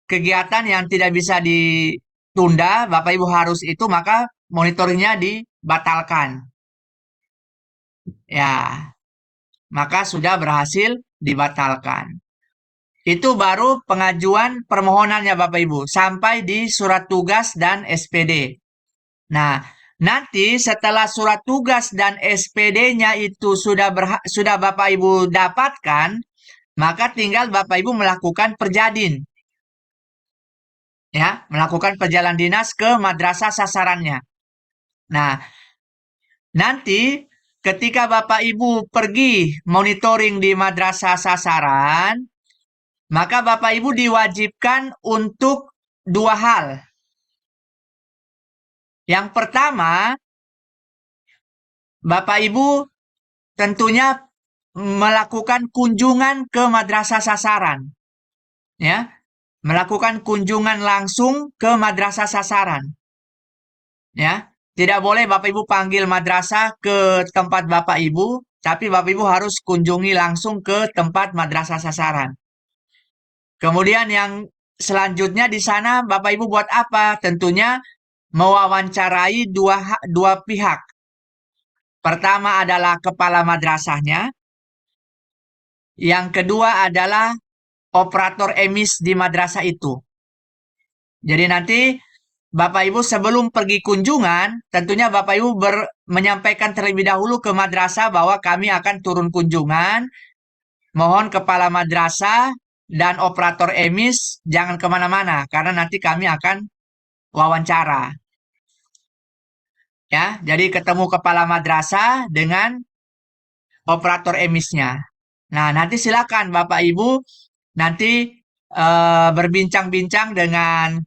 kegiatan yang tidak bisa ditunda, Bapak Ibu harus itu, maka monitoringnya dibatalkan. Ya, maka sudah berhasil dibatalkan. Itu baru pengajuan permohonannya Bapak Ibu, sampai di surat tugas dan SPD. Nah, nanti setelah surat tugas dan SPD-nya itu sudah Bapak Ibu dapatkan, maka tinggal Bapak Ibu melakukan perjadin. Ya, melakukan perjalanan dinas ke madrasah sasarannya. Nah, nanti ketika Bapak Ibu pergi monitoring di madrasah sasaran, maka Bapak Ibu diwajibkan untuk dua hal. Yang pertama, Bapak Ibu tentunya melakukan kunjungan ke madrasah sasaran. Ya, melakukan kunjungan langsung ke madrasah sasaran. Ya, tidak boleh Bapak Ibu panggil madrasah ke tempat Bapak Ibu, tapi Bapak Ibu harus kunjungi langsung ke tempat madrasah sasaran. Kemudian yang selanjutnya di sana Bapak Ibu buat apa? Tentunya mewawancarai dua pihak. Pertama adalah kepala madrasahnya, yang kedua adalah operator emis di madrasah itu. Jadi nanti Bapak Ibu sebelum pergi kunjungan, tentunya Bapak Ibu menyampaikan terlebih dahulu ke madrasah bahwa kami akan turun kunjungan. Mohon kepala madrasah dan operator emis jangan kemana-mana, karena nanti kami akan wawancara. Ya, jadi ketemu kepala madrasah dengan operator emisnya. Nah, nanti silakan Bapak Ibu nanti berbincang-bincang dengan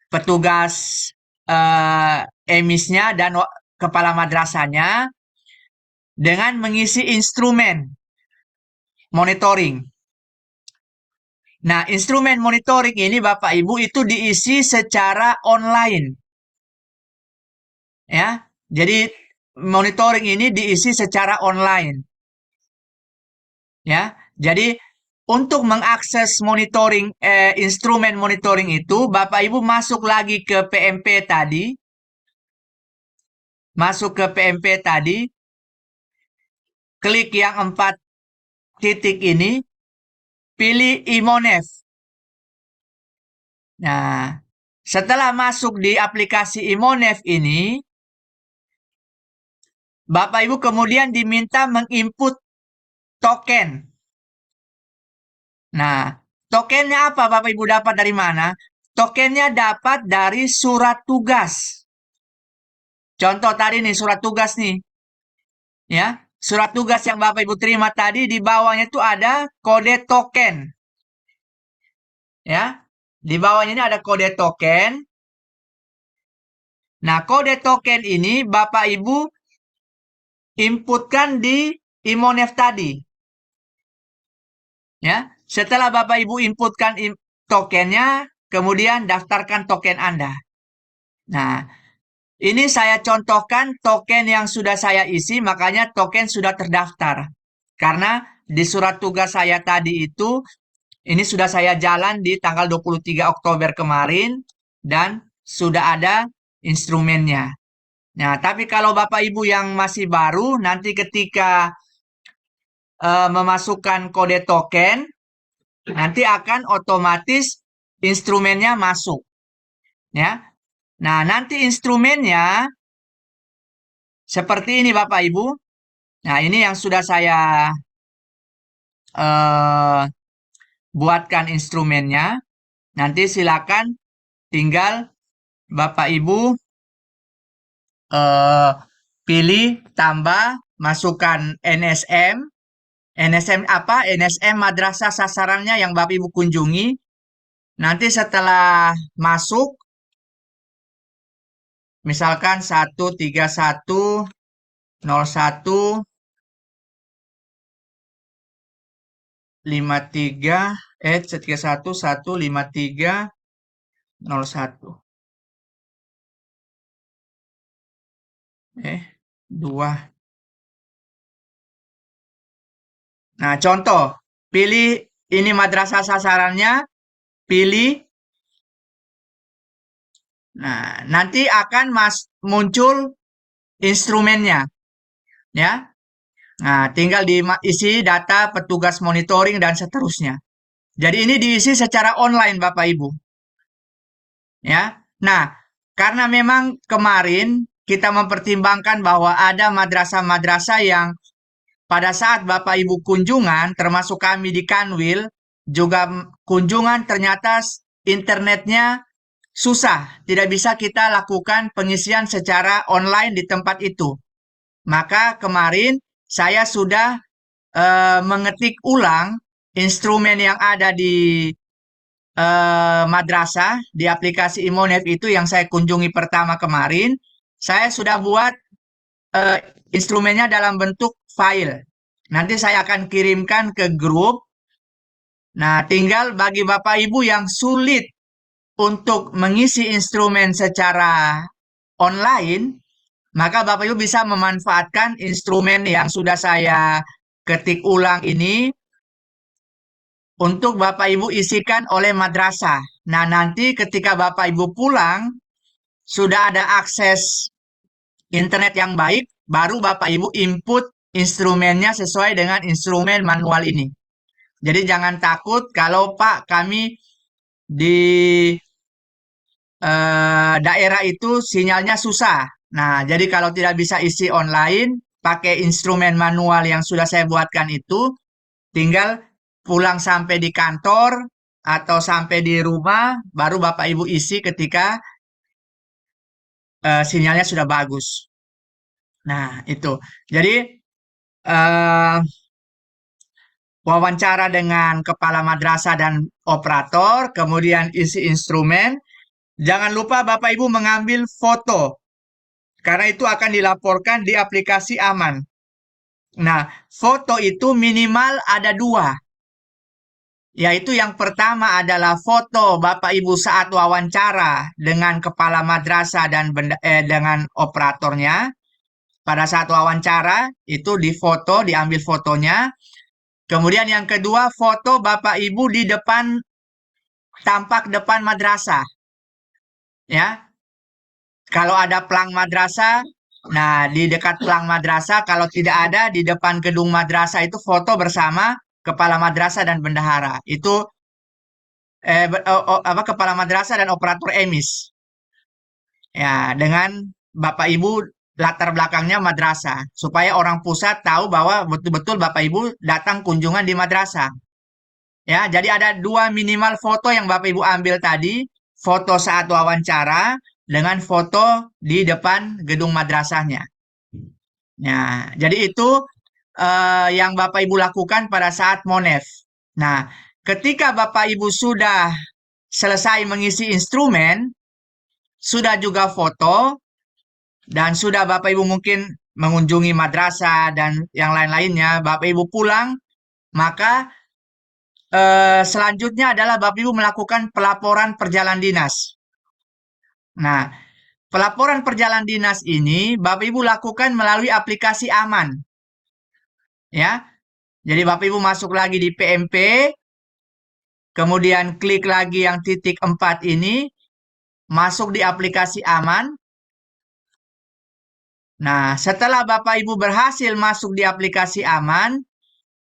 petugas eh, emisnya dan kepala madrasahnya dengan mengisi instrumen monitoring. Nah, instrumen monitoring ini Bapak Ibu itu diisi secara online, ya. Jadi monitoring ini diisi secara online, ya. Jadi untuk mengakses monitoring instrumen monitoring itu, Bapak Ibu masuk lagi ke PMP tadi, klik yang 4 titik ini, pilih Imonef. Nah, setelah masuk di aplikasi Imonef ini, Bapak Ibu kemudian diminta menginput token. Nah, tokennya apa Bapak Ibu dapat dari mana? Tokennya dapat dari surat tugas. Contoh tadi nih surat tugas nih. Ya, surat tugas yang Bapak Ibu terima tadi di bawahnya itu ada kode token. Ya, di bawahnya ini ada kode token. Nah, kode token ini Bapak Ibu inputkan di Imonef tadi. Ya, setelah Bapak Ibu inputkan tokennya, kemudian daftarkan token Anda. Nah, ini saya contohkan token yang sudah saya isi, makanya token sudah terdaftar. Karena di surat tugas saya tadi itu, ini sudah saya jalan di tanggal 23 Oktober kemarin, dan sudah ada instrumennya. Nah, tapi kalau Bapak Ibu yang masih baru, nanti ketika memasukkan kode token, nanti akan otomatis instrumennya masuk. Ya. Nah, nanti instrumennya seperti ini Bapak Ibu. Nah, ini yang sudah saya eh, buatkan instrumennya. Nanti silakan tinggal Bapak Ibu eh, pilih, tambah, masukkan NSM. NSM apa? NSM madrasah sasarannya yang Bapak Ibu kunjungi. Nanti setelah masuk, misalkan 1310153 131 153 01 2. Nah, contoh, pilih ini madrasah sasarannya, pilih. Nah, nanti akan muncul instrumennya, ya. Nah, tinggal diisi data petugas monitoring dan seterusnya. Jadi ini diisi secara online Bapak Ibu. Ya. Nah, karena memang kemarin kita mempertimbangkan bahwa ada madrasah-madrasah yang pada saat Bapak Ibu kunjungan, termasuk kami di Kanwil, juga kunjungan ternyata internetnya susah. Tidak bisa kita lakukan pengisian secara online di tempat itu. Maka kemarin saya sudah mengetik ulang instrumen yang ada di madrasah di aplikasi Imonef itu yang saya kunjungi pertama kemarin. Saya sudah buat eh, instrumennya dalam bentuk file. Nanti saya akan kirimkan ke grup. Nah, tinggal bagi Bapak Ibu yang sulit untuk mengisi instrumen secara online, maka Bapak Ibu bisa memanfaatkan instrumen yang sudah saya ketik ulang ini untuk Bapak Ibu isikan oleh madrasah. Nah, nanti ketika Bapak Ibu pulang, sudah ada akses internet yang baik, baru Bapak Ibu input instrumennya sesuai dengan instrumen manual ini. Jadi jangan takut kalau Pak kami di daerah itu sinyalnya susah. Nah, jadi kalau tidak bisa isi online, pakai instrumen manual yang sudah saya buatkan itu, tinggal pulang sampai di kantor atau sampai di rumah, baru Bapak Ibu isi ketika sinyalnya sudah bagus. Nah, itu. Jadi, eh, wawancara dengan kepala madrasah dan operator, kemudian isi instrumen. Jangan lupa Bapak Ibu mengambil foto, karena itu akan dilaporkan di aplikasi aman. Nah, foto itu minimal ada dua, yaitu yang pertama adalah foto Bapak Ibu saat wawancara dengan kepala madrasah dan dengan operatornya. Pada saat wawancara, itu difoto, diambil fotonya. Kemudian yang kedua, foto Bapak Ibu di depan, tampak depan madrasah. Ya, kalau ada pelang madrasah, nah di dekat pelang madrasah, kalau tidak ada di depan gedung madrasah itu foto bersama kepala madrasah dan bendahara. Itu apa, kepala madrasah dan operator emis. Ya, dengan Bapak Ibu latar belakangnya madrasah, supaya orang pusat tahu bahwa betul-betul Bapak Ibu datang kunjungan di madrasah. Ya, jadi ada dua minimal foto yang Bapak Ibu ambil tadi, foto saat wawancara dengan foto di depan gedung madrasahnya. Nah, jadi itu yang Bapak Ibu lakukan pada saat Monef. Nah, ketika Bapak Ibu sudah selesai mengisi instrumen, sudah juga foto, dan sudah Bapak Ibu mungkin mengunjungi madrasah dan yang lain-lainnya, Bapak Ibu pulang, maka selanjutnya adalah Bapak Ibu melakukan pelaporan perjalanan dinas. Nah, pelaporan perjalanan dinas ini Bapak Ibu lakukan melalui aplikasi aman. Ya, jadi Bapak Ibu masuk lagi di PMP, kemudian klik lagi yang titik 4 ini, masuk di aplikasi aman. Nah, setelah Bapak Ibu berhasil masuk di aplikasi aman,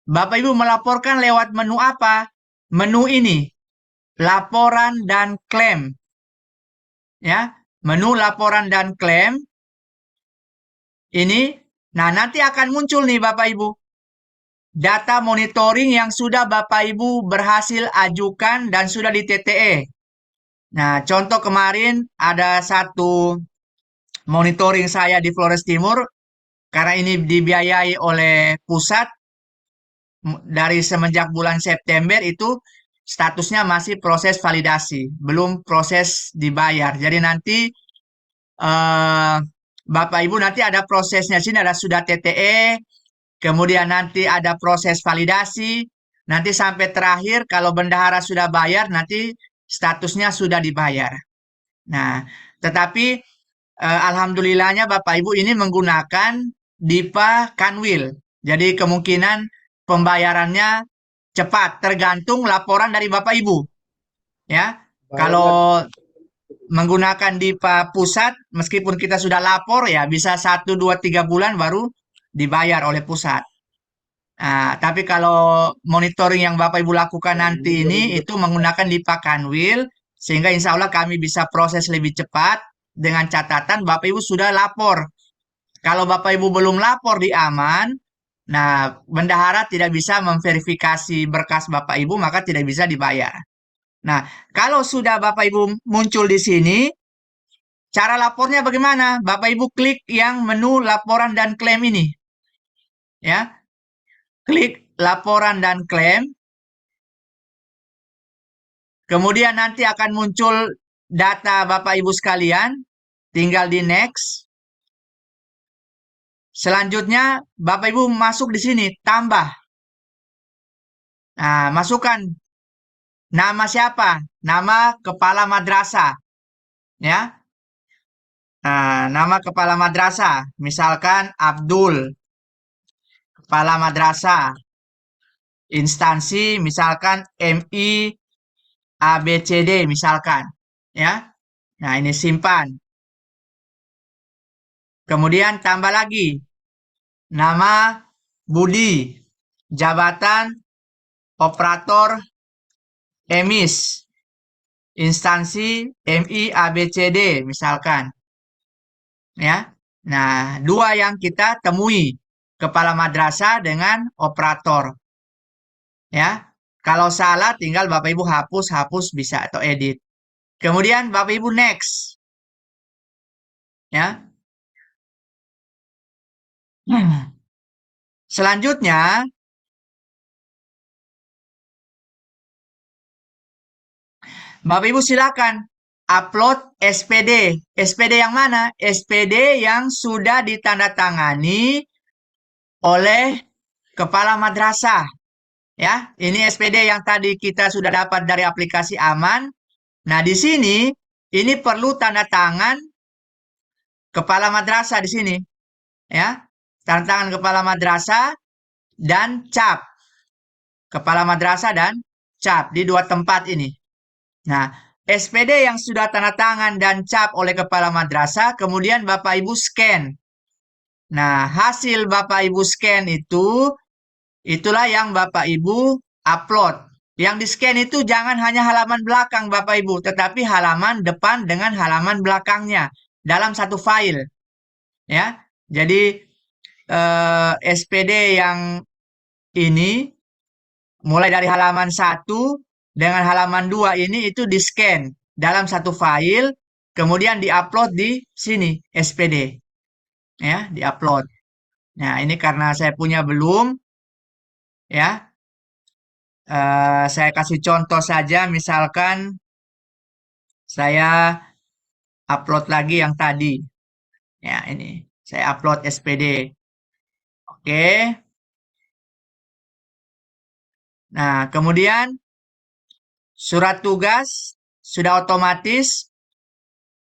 Bapak Ibu melaporkan lewat menu apa? Menu ini, laporan dan klaim. Ya, menu laporan dan klaim ini. Nah, nanti akan muncul nih Bapak Ibu, data monitoring yang sudah Bapak Ibu berhasil ajukan dan sudah di TTE. Nah, contoh kemarin ada satu monitoring saya di Flores Timur, karena ini dibiayai oleh pusat. Dari semenjak bulan September itu statusnya masih proses validasi, belum proses dibayar. Jadi nanti eh, Bapak Ibu nanti ada prosesnya, sini ada sudah TTE, kemudian nanti ada proses validasi, nanti sampai terakhir kalau bendahara sudah bayar nanti statusnya sudah dibayar. Nah, tetapi alhamdulillahnya Bapak Ibu ini menggunakan DIPA Kanwil. Jadi kemungkinan pembayarannya cepat, tergantung laporan dari Bapak Ibu. Ya, Baik, kalau menggunakan DIPA pusat, meskipun kita sudah lapor ya bisa 1, 2, 3 bulan baru dibayar oleh pusat. Nah, tapi kalau monitoring yang Bapak Ibu lakukan nanti ini itu menggunakan DIPA Kanwil, sehingga insya Allah kami bisa proses lebih cepat dengan catatan Bapak Ibu sudah lapor. Kalau Bapak Ibu belum lapor di aman, nah bendahara tidak bisa memverifikasi berkas Bapak Ibu, maka tidak bisa dibayar. Nah, kalau sudah Bapak Ibu muncul di sini, cara lapornya bagaimana? Bapak Ibu klik yang menu laporan dan klaim ini. Ya, klik laporan dan klaim. Kemudian nanti akan muncul data Bapak Ibu sekalian. Tinggal di next. Selanjutnya, Bapak Ibu masuk di sini, tambah. Nah, masukkan nama siapa? Nama kepala madrasah. Ya. Nah, nama kepala madrasah. Misalkan Abdul, kepala madrasah. Instansi, misalkan MI ABCD, misalkan. Ya. Nah, ini simpan. Kemudian tambah lagi. Nama Budi. Jabatan operator emis. Instansi MI ABCD, misalkan. Ya. Nah, dua yang kita temui, kepala madrasah dengan operator. Ya. Kalau salah tinggal Bapak Ibu hapus bisa atau edit. Kemudian Bapak Ibu next. Ya. Selanjutnya, Bapak Ibu silakan upload SPD. SPD yang mana? SPD yang sudah ditandatangani oleh kepala madrasah. Ya, ini SPD yang tadi kita sudah dapat dari aplikasi Aman. Nah, di sini ini perlu tanda tangan kepala madrasah di sini. Ya, tanda tangan kepala madrasah dan cap. Kepala madrasah dan cap di dua tempat ini. Nah, SPD yang sudah tanda tangan dan cap oleh kepala madrasah, kemudian Bapak Ibu scan. Nah, hasil Bapak Ibu scan itu, itulah yang Bapak Ibu upload. Yang di scan itu jangan hanya halaman belakang Bapak Ibu, tetapi halaman depan dengan halaman belakangnya dalam satu file. Ya, jadi SPD yang ini mulai dari halaman 1 dengan halaman 2 ini itu di-scan dalam satu file, kemudian di-upload di sini SPD. Ya, di-upload. Nah, ini karena saya punya belum ya. Saya kasih contoh saja, misalkan saya upload lagi yang tadi. Ya, ini saya upload SPD. Oke. Nah, kemudian surat tugas sudah otomatis,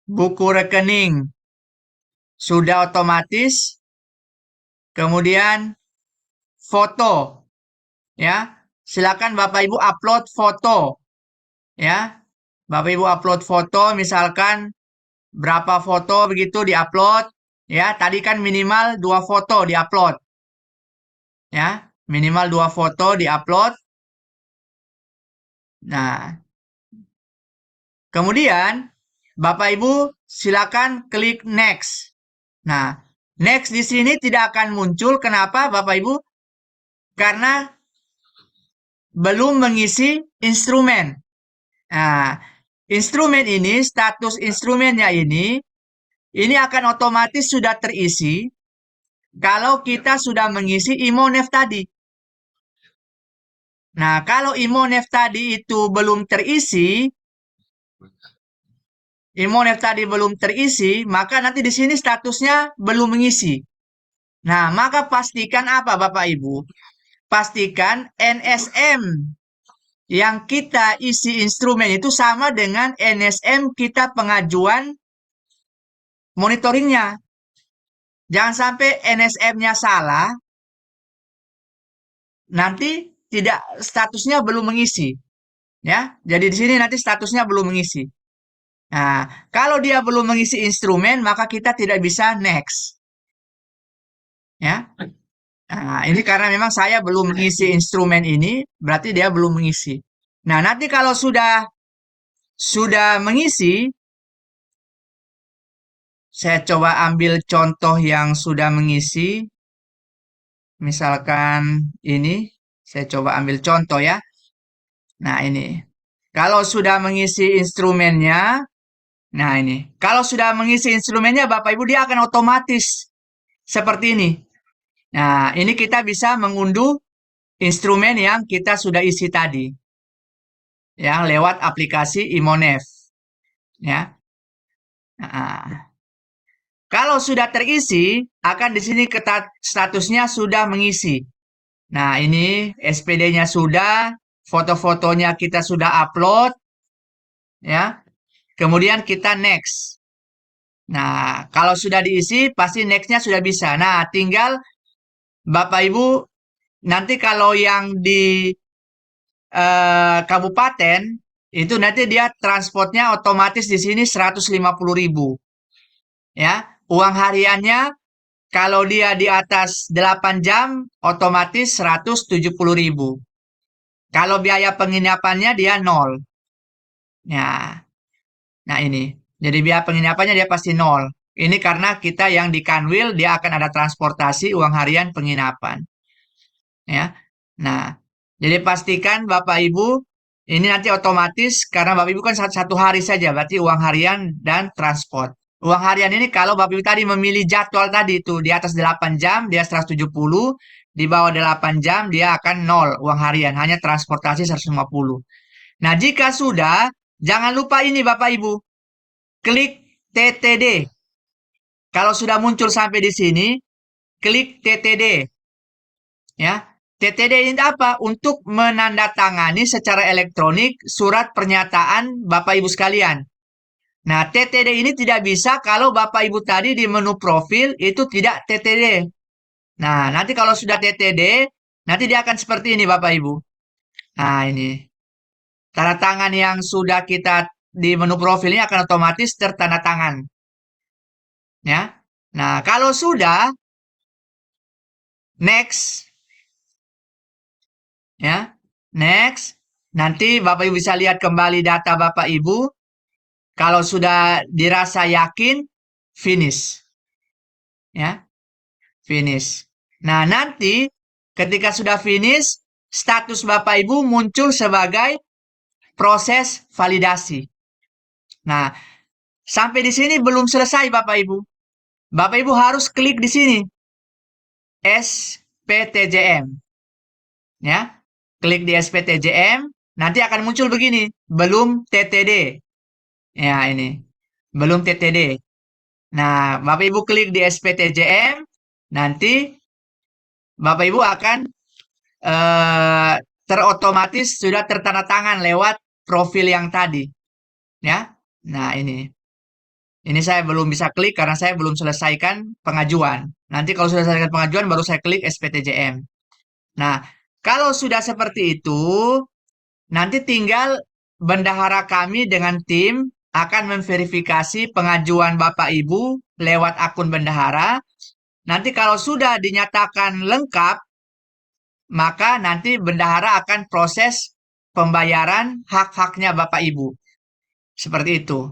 buku rekening sudah otomatis, kemudian foto, ya. Silakan Bapak Ibu upload foto, ya. Bapak Ibu upload foto, misalkan berapa foto begitu diupload, ya. Tadi kan minimal 2 foto diupload, ya. Minimal 2 foto diupload. Nah, kemudian Bapak Ibu silakan klik next. Nah, next di sini tidak akan muncul. Kenapa Bapak Ibu? Karena belum mengisi instrumen. Nah, instrumen ini, status instrumennya ini akan otomatis sudah terisi kalau kita sudah mengisi IMONEF tadi. Nah, kalau IMONEF tadi itu belum terisi, maka nanti di sini statusnya belum mengisi. Nah, maka pastikan apa Bapak Ibu? Pastikan NSM yang kita isi instrumen itu sama dengan NSM kita pengajuan monitoringnya. Jangan sampai NSM-nya salah, nanti tidak statusnya belum mengisi. Ya, jadi di sini nanti statusnya belum mengisi. Nah, kalau dia belum mengisi instrumen, maka kita tidak bisa next. Ya. Nah, ini karena memang saya belum mengisi instrumen ini, berarti dia belum mengisi. Nah, nanti kalau sudah mengisi, saya coba ambil contoh yang sudah mengisi. Misalkan ini, saya coba ambil contoh ya. Nah, ini. Kalau sudah mengisi instrumennya, nah ini. Kalau sudah mengisi instrumennya, Bapak Ibu, dia akan otomatis seperti ini. Nah, ini kita bisa mengunduh instrumen yang kita sudah isi tadi. Ya, lewat aplikasi IMONEF. Ya. Nah, kalau sudah terisi, akan di sini statusnya sudah mengisi. Nah, ini SPD-nya sudah, foto-fotonya kita sudah upload, ya. Kemudian kita next. Nah, kalau sudah diisi, pasti next-nya sudah bisa. Nah, tinggal Bapak Ibu, nanti kalau yang di kabupaten, itu nanti dia transportnya otomatis di sini 150.000. Ya, uang hariannya kalau dia di atas 8 jam, otomatis 170.000. Kalau biaya penginapannya dia 0. Ya, nah ini. Jadi biaya penginapannya dia pasti 0. Ini karena kita yang di Kanwil, dia akan ada transportasi, uang harian, penginapan. Ya, nah. Jadi pastikan Bapak Ibu, ini nanti otomatis, karena Bapak Ibu kan satu hari saja, berarti uang harian dan transport. Uang harian ini kalau Bapak Ibu tadi memilih jadwal tadi itu di atas 8 jam dia 170, di bawah 8 jam dia akan 0 uang harian, hanya transportasi 150. Nah, jika sudah, jangan lupa ini Bapak Ibu. klik TTD. Kalau sudah muncul sampai di sini, klik TTD. Ya, TTD ini apa? Untuk menandatangani secara elektronik surat pernyataan Bapak Ibu sekalian. Nah, TTD ini tidak bisa kalau Bapak Ibu tadi di menu profil itu tidak TTD. Nah, nanti kalau sudah TTD, nanti dia akan seperti ini Bapak Ibu. Nah, ini. Tanda tangan yang sudah kita di menu profil ini akan otomatis tertanda tangan. Ya. Nah, kalau sudah, next. Ya, next. Nanti Bapak Ibu bisa lihat kembali data Bapak Ibu. Kalau sudah dirasa yakin, finish. Ya, finish. Nah, nanti ketika sudah finish, status Bapak Ibu muncul sebagai proses validasi. Nah, sampai di sini belum selesai Bapak Ibu. Bapak Ibu harus klik di sini. SPTJM. Ya, klik di SPTJM, nanti akan muncul begini. Belum TTD. Ya, ini. Belum TTD. Nah, Bapak Ibu klik di SPTJM, nanti Bapak Ibu akan terotomatis sudah tertanda tangan lewat profil yang tadi. Ya. Nah, ini. Ini saya belum bisa klik karena saya belum selesaikan pengajuan. Nanti kalau sudah selesaikan pengajuan baru saya klik SPTJM. Nah, kalau sudah seperti itu, nanti tinggal bendahara kami dengan tim akan memverifikasi pengajuan Bapak Ibu lewat akun bendahara. Nanti kalau sudah dinyatakan lengkap, maka nanti bendahara akan proses pembayaran hak-haknya Bapak Ibu. Seperti itu.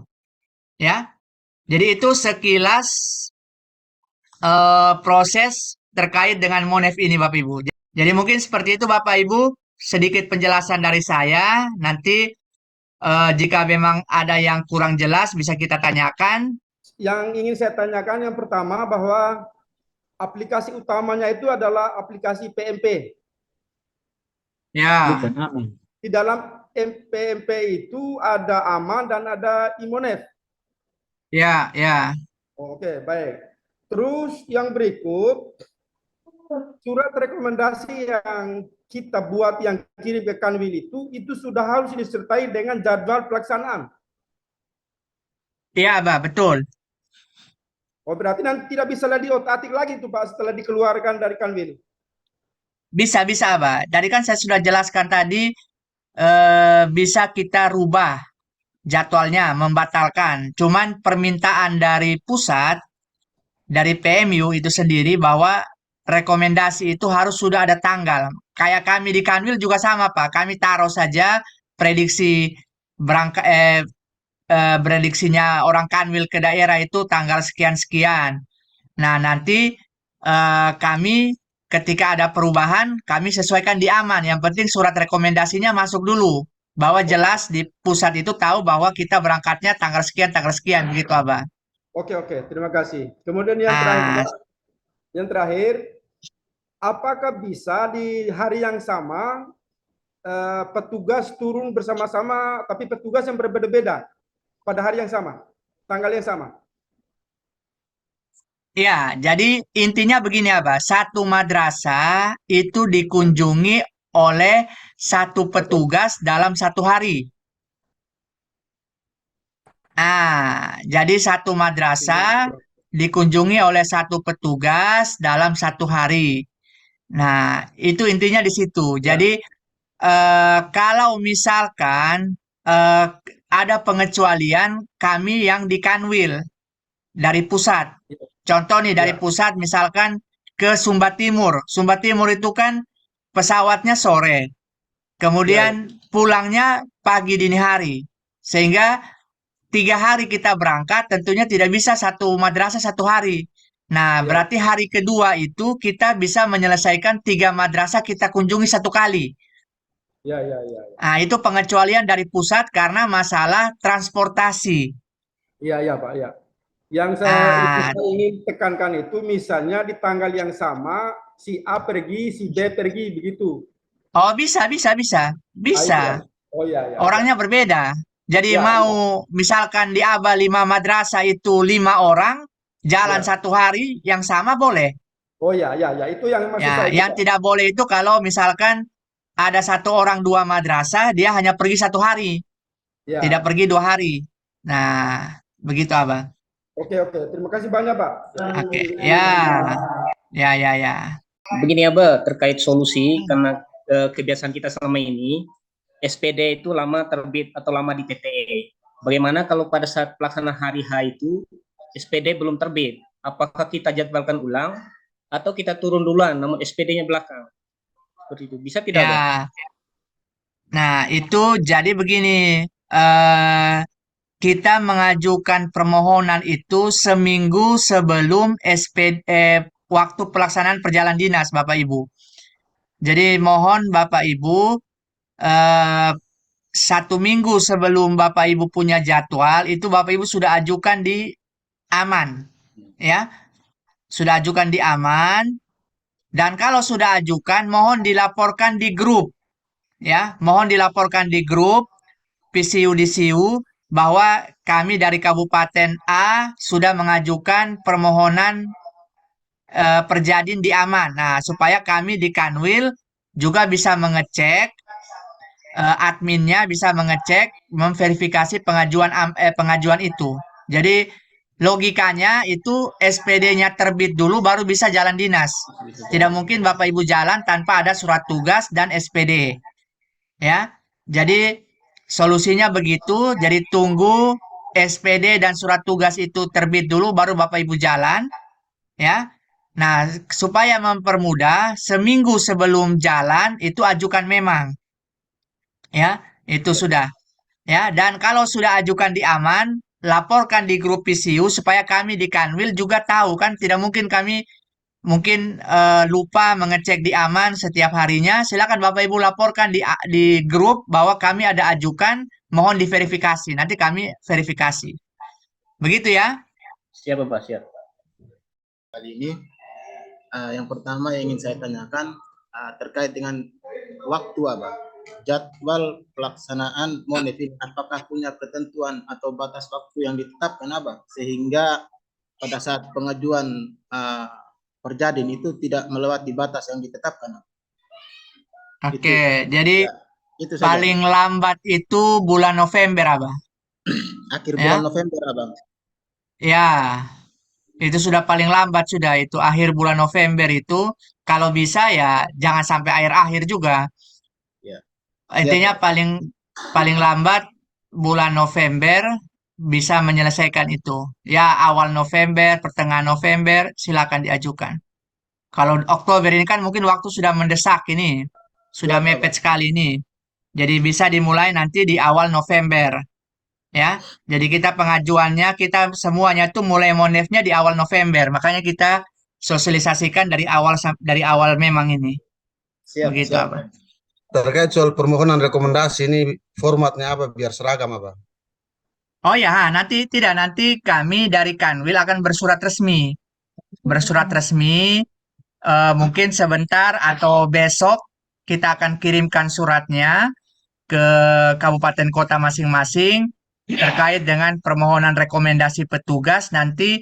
Ya. Jadi itu sekilas proses terkait dengan Monef ini Bapak Ibu. Jadi mungkin seperti itu Bapak Ibu, sedikit penjelasan dari saya. Nanti jika memang ada yang kurang jelas bisa kita tanyakan. Yang ingin saya tanyakan yang pertama bahwa aplikasi utamanya itu adalah aplikasi PMP. Ya. Di dalam PMP itu ada Aman dan ada Imonef. Ya, ya. Oke, baik. Terus yang berikut, surat rekomendasi yang kita buat yang kirim ke Kanwil itu sudah harus disertai dengan jadwal pelaksanaan. Iya, Pak, betul. Oh, berarti nanti tidak bisa lagi otak-atik lagi itu Pak setelah dikeluarkan dari Kanwil. Bisa, Pak. Tadi kan saya sudah jelaskan tadi, bisa kita rubah jadwalnya, membatalkan. Cuman permintaan dari pusat, dari PMU itu sendiri bahwa rekomendasi itu harus sudah ada tanggal. Kayak kami di Kanwil juga sama, Pak. Kami taruh saja prediksi berangkat prediksinya orang Kanwil ke daerah itu tanggal sekian-sekian. Nah, nanti kami ketika ada perubahan, kami sesuaikan di Aman. Yang penting surat rekomendasinya masuk dulu. Bahwa jelas di pusat itu tahu bahwa kita berangkatnya tanggal sekian, begitu, Abah. Oke, terima kasih. Kemudian yang Nah, terakhir, apakah bisa di hari yang sama petugas turun bersama-sama, tapi petugas yang berbeda-beda pada hari yang sama, tanggal yang sama? ya, jadi intinya begini, Abah. Satu madrasah itu dikunjungi oleh satu petugas dalam satu hari. Nah, jadi satu madrasah dikunjungi oleh satu petugas dalam satu hari. Nah, itu intinya di situ. Ya, Jadi, kalau misalkan ada pengecualian kami yang di Kanwil dari pusat. Contoh nih dari ya, pusat misalkan ke Sumba Timur. Sumba Timur itu kan pesawatnya sore. ya, Kemudian pulangnya pagi dini hari. Sehingga 3 hari kita berangkat, tentunya tidak bisa satu madrasah satu hari. Nah, ya, berarti hari kedua itu kita bisa menyelesaikan 3 madrasah kita kunjungi satu kali. ya. Nah, itu pengecualian dari pusat karena masalah transportasi. Iya, Pak, ya. Yang saya Ah, ingin tekankan itu misalnya di tanggal yang sama si A pergi, si B pergi begitu. oh bisa, bisa, bisa, Ah, itu ya. bisa. Oh ya. Orangnya berbeda. Jadi Ya, mau misalkan di Aba 5 madrasah itu 5 orang, jalan ya. 1 hari yang sama boleh. Oh ya, ya, ya. Itu yang maksud Ya, saya yang juga. tidak boleh itu kalau misalkan ada 1 orang 2 madrasah, dia hanya pergi 1 hari, tidak Ya. pergi 2 hari. Nah, begitu Abang. Oke, oke. Terima kasih banyak, Pak. Yang Oke, ya, memberikan ya, ya, ya. Begini ya, terkait solusi karena kebiasaan kita selama ini SPD itu lama terbit atau lama di TTE. Bagaimana kalau pada saat pelaksanaan hari H itu SPD belum terbit? Apakah kita jadwalkan ulang atau kita turun duluan namun SPD-nya belakang? Seperti itu. Bisa tidak, Bang? Ya, nah itu jadi begini, eh kita mengajukan permohonan itu seminggu sebelum waktu pelaksanaan perjalanan dinas, Bapak Ibu. Jadi mohon Bapak Ibu eh, 1 minggu sebelum Bapak Ibu punya jadwal itu Bapak Ibu sudah ajukan di aman, ya, sudah ajukan di aman. Dan kalau sudah ajukan, mohon dilaporkan di grup, ya, mohon dilaporkan di grup PCU DCU bahwa kami dari Kabupaten A sudah mengajukan permohonan perjadin di aman. Nah, supaya kami di Kanwil juga bisa mengecek, adminnya bisa mengecek, memverifikasi pengajuan itu. Jadi logikanya itu SPD-nya terbit dulu baru bisa jalan dinas. Tidak mungkin Bapak Ibu jalan tanpa ada surat tugas dan SPD. Ya. Jadi solusinya begitu. Jadi tunggu SPD dan surat tugas itu terbit dulu baru Bapak Ibu jalan, ya. Nah, supaya mempermudah, seminggu sebelum jalan itu ajukan memang, ya. Itu Ya. sudah, ya. Dan kalau sudah ajukan di aman, laporkan di grup PCU supaya kami di Kanwil juga tahu, kan tidak mungkin kami mungkin lupa mengecek di aman setiap harinya. Silakan Bapak Ibu laporkan di grup bahwa kami ada ajukan, mohon diverifikasi. Nanti kami verifikasi. Begitu ya? Siap, Bapak, siap. Kali ini yang pertama yang ingin saya tanyakan terkait dengan waktu Abang. Jadwal pelaksanaan Monefin apakah punya ketentuan atau batas waktu yang ditetapkan Abang sehingga pada saat pengajuan perjadin itu tidak melewati batas yang ditetapkan. Oke, jadi Ya, itu saja. paling lambat itu bulan November, Abang. Akhir Ya, bulan November Abang. ya, itu sudah paling lambat sudah itu akhir bulan November itu. Kalau bisa ya jangan sampai akhir-akhir juga. Ya. Siap, Intinya Abang. paling lambat bulan November bisa menyelesaikan itu. Ya, awal November, pertengahan November silakan diajukan. Kalau Oktober ini kan mungkin waktu sudah mendesak ini. Sudah Siap, mepet Abang. sekali ini. Jadi bisa dimulai nanti di awal November, ya. Jadi kita pengajuannya kita semuanya tuh mulai monefnya di awal November. Makanya kita sosialisasikan dari awal memang ini. Siap, Begitu, siap. Abang. Terkait soal permohonan rekomendasi ini formatnya apa biar seragam apa? Oh ya, nanti kami dari Kanwil akan bersurat resmi. Bersurat resmi, mungkin sebentar atau besok kita akan kirimkan suratnya ke kabupaten kota masing-masing terkait dengan permohonan rekomendasi petugas. Nanti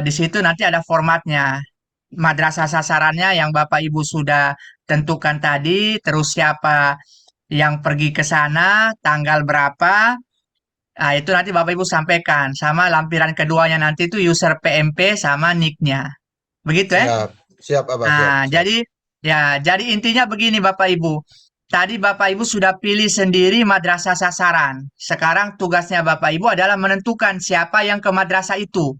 di situ nanti ada formatnya. Madrasah sasarannya yang Bapak Ibu sudah tentukan tadi, terus siapa yang pergi ke sana, tanggal berapa. Nah, itu nanti Bapak Ibu sampaikan sama lampiran keduanya nanti itu user PMP sama nick-nya. Begitu ya? Siap, siap apa siap, Nah, siap. jadi intinya begini Bapak Ibu. Tadi Bapak Ibu sudah pilih sendiri madrasah sasaran. Sekarang tugasnya Bapak Ibu adalah menentukan siapa yang ke madrasah itu.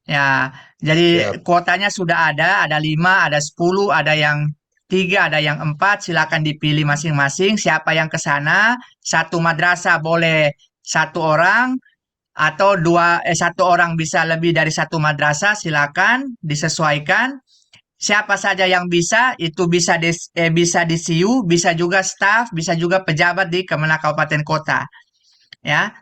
Ya, jadi Siap. kuotanya sudah ada 5, ada 10, ada yang 3, ada yang 4. Silakan dipilih masing-masing siapa yang ke sana. Satu madrasah boleh 1 orang atau 1 orang bisa lebih dari 1 madrasah. Silakan disesuaikan. Siapa saja yang bisa, itu bisa di CU, bisa juga staf, bisa juga pejabat di Kemenak Kabupaten Kota. Ya,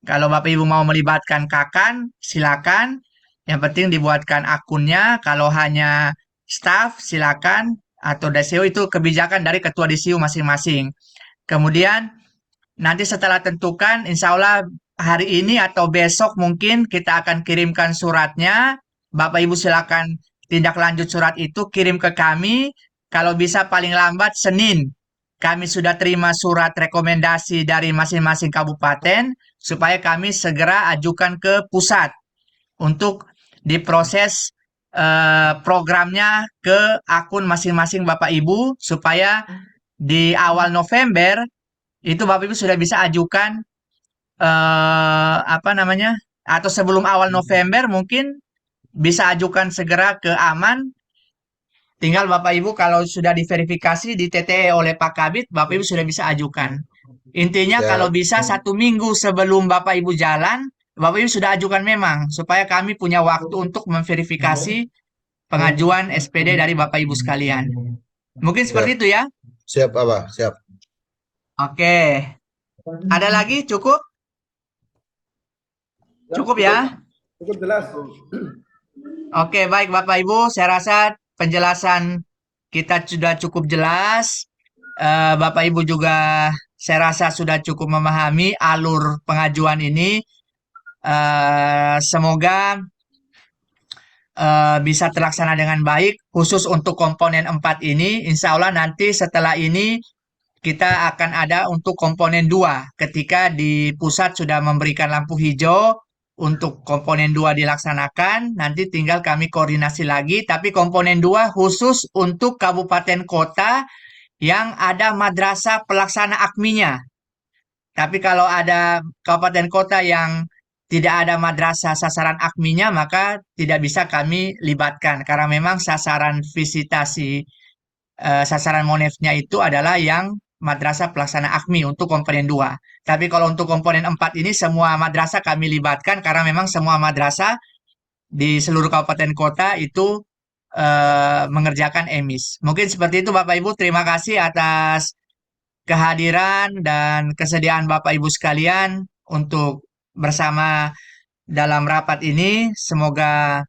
kalau Bapak Ibu mau melibatkan Kakan, silakan. Yang penting dibuatkan akunnya. Kalau hanya staf, silakan. Atau DCU itu kebijakan dari ketua DCU masing-masing. Kemudian nanti setelah tentukan, insya Allah hari ini atau besok mungkin kita akan kirimkan suratnya. Bapak Ibu silakan tindak lanjut surat itu, kirim ke kami. Kalau bisa paling lambat Senin, kami sudah terima surat rekomendasi dari masing-masing kabupaten, supaya kami segera ajukan ke pusat untuk diproses programnya ke akun masing-masing Bapak Ibu, supaya di awal November itu Bapak Ibu sudah bisa ajukan apa namanya, atau sebelum awal November mungkin bisa ajukan segera ke Aman. Tinggal Bapak Ibu kalau sudah diverifikasi di TTE oleh Pak Kabid, Bapak Ibu sudah bisa ajukan. Intinya kalau Siap. bisa 1 minggu sebelum Bapak Ibu jalan, Bapak Ibu sudah ajukan memang, supaya kami punya waktu untuk memverifikasi pengajuan SPD dari Bapak Ibu sekalian. Mungkin Siap. seperti itu ya. Siap, Abah. Siap. Oke. Ada lagi? Cukup? Cukup ya? Cukup jelas. Oke, baik Bapak Ibu, saya rasa penjelasan kita sudah cukup jelas. Bapak Ibu juga saya rasa sudah cukup memahami alur pengajuan ini. Semoga bisa terlaksana dengan baik, khusus untuk komponen 4 ini. Insya Allah nanti setelah ini kita akan ada untuk komponen 2. Ketika di pusat sudah memberikan lampu hijau untuk komponen 2 dilaksanakan, nanti tinggal kami koordinasi lagi. Tapi komponen 2 khusus untuk kabupaten kota yang ada madrasah pelaksana akminya. Tapi kalau ada kabupaten kota yang tidak ada madrasah sasaran akminya, maka tidak bisa kami libatkan. Karena memang sasaran visitasi, sasaran monefnya itu adalah yang madrasah pelaksana akmi untuk komponen 2. Tapi kalau untuk komponen 4 ini semua madrasah kami libatkan, karena memang semua madrasah di seluruh kabupaten kota itu mengerjakan emis. Mungkin seperti itu Bapak Ibu. Terima kasih atas kehadiran dan kesediaan Bapak Ibu sekalian untuk bersama dalam rapat ini. Semoga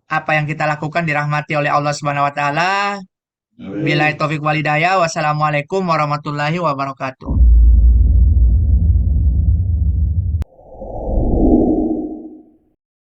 apa yang kita lakukan dirahmati oleh Allah Subhanahu wa taala. Billahi taufik walhidayah. Wassalamualaikum warahmatullahi wabarakatuh.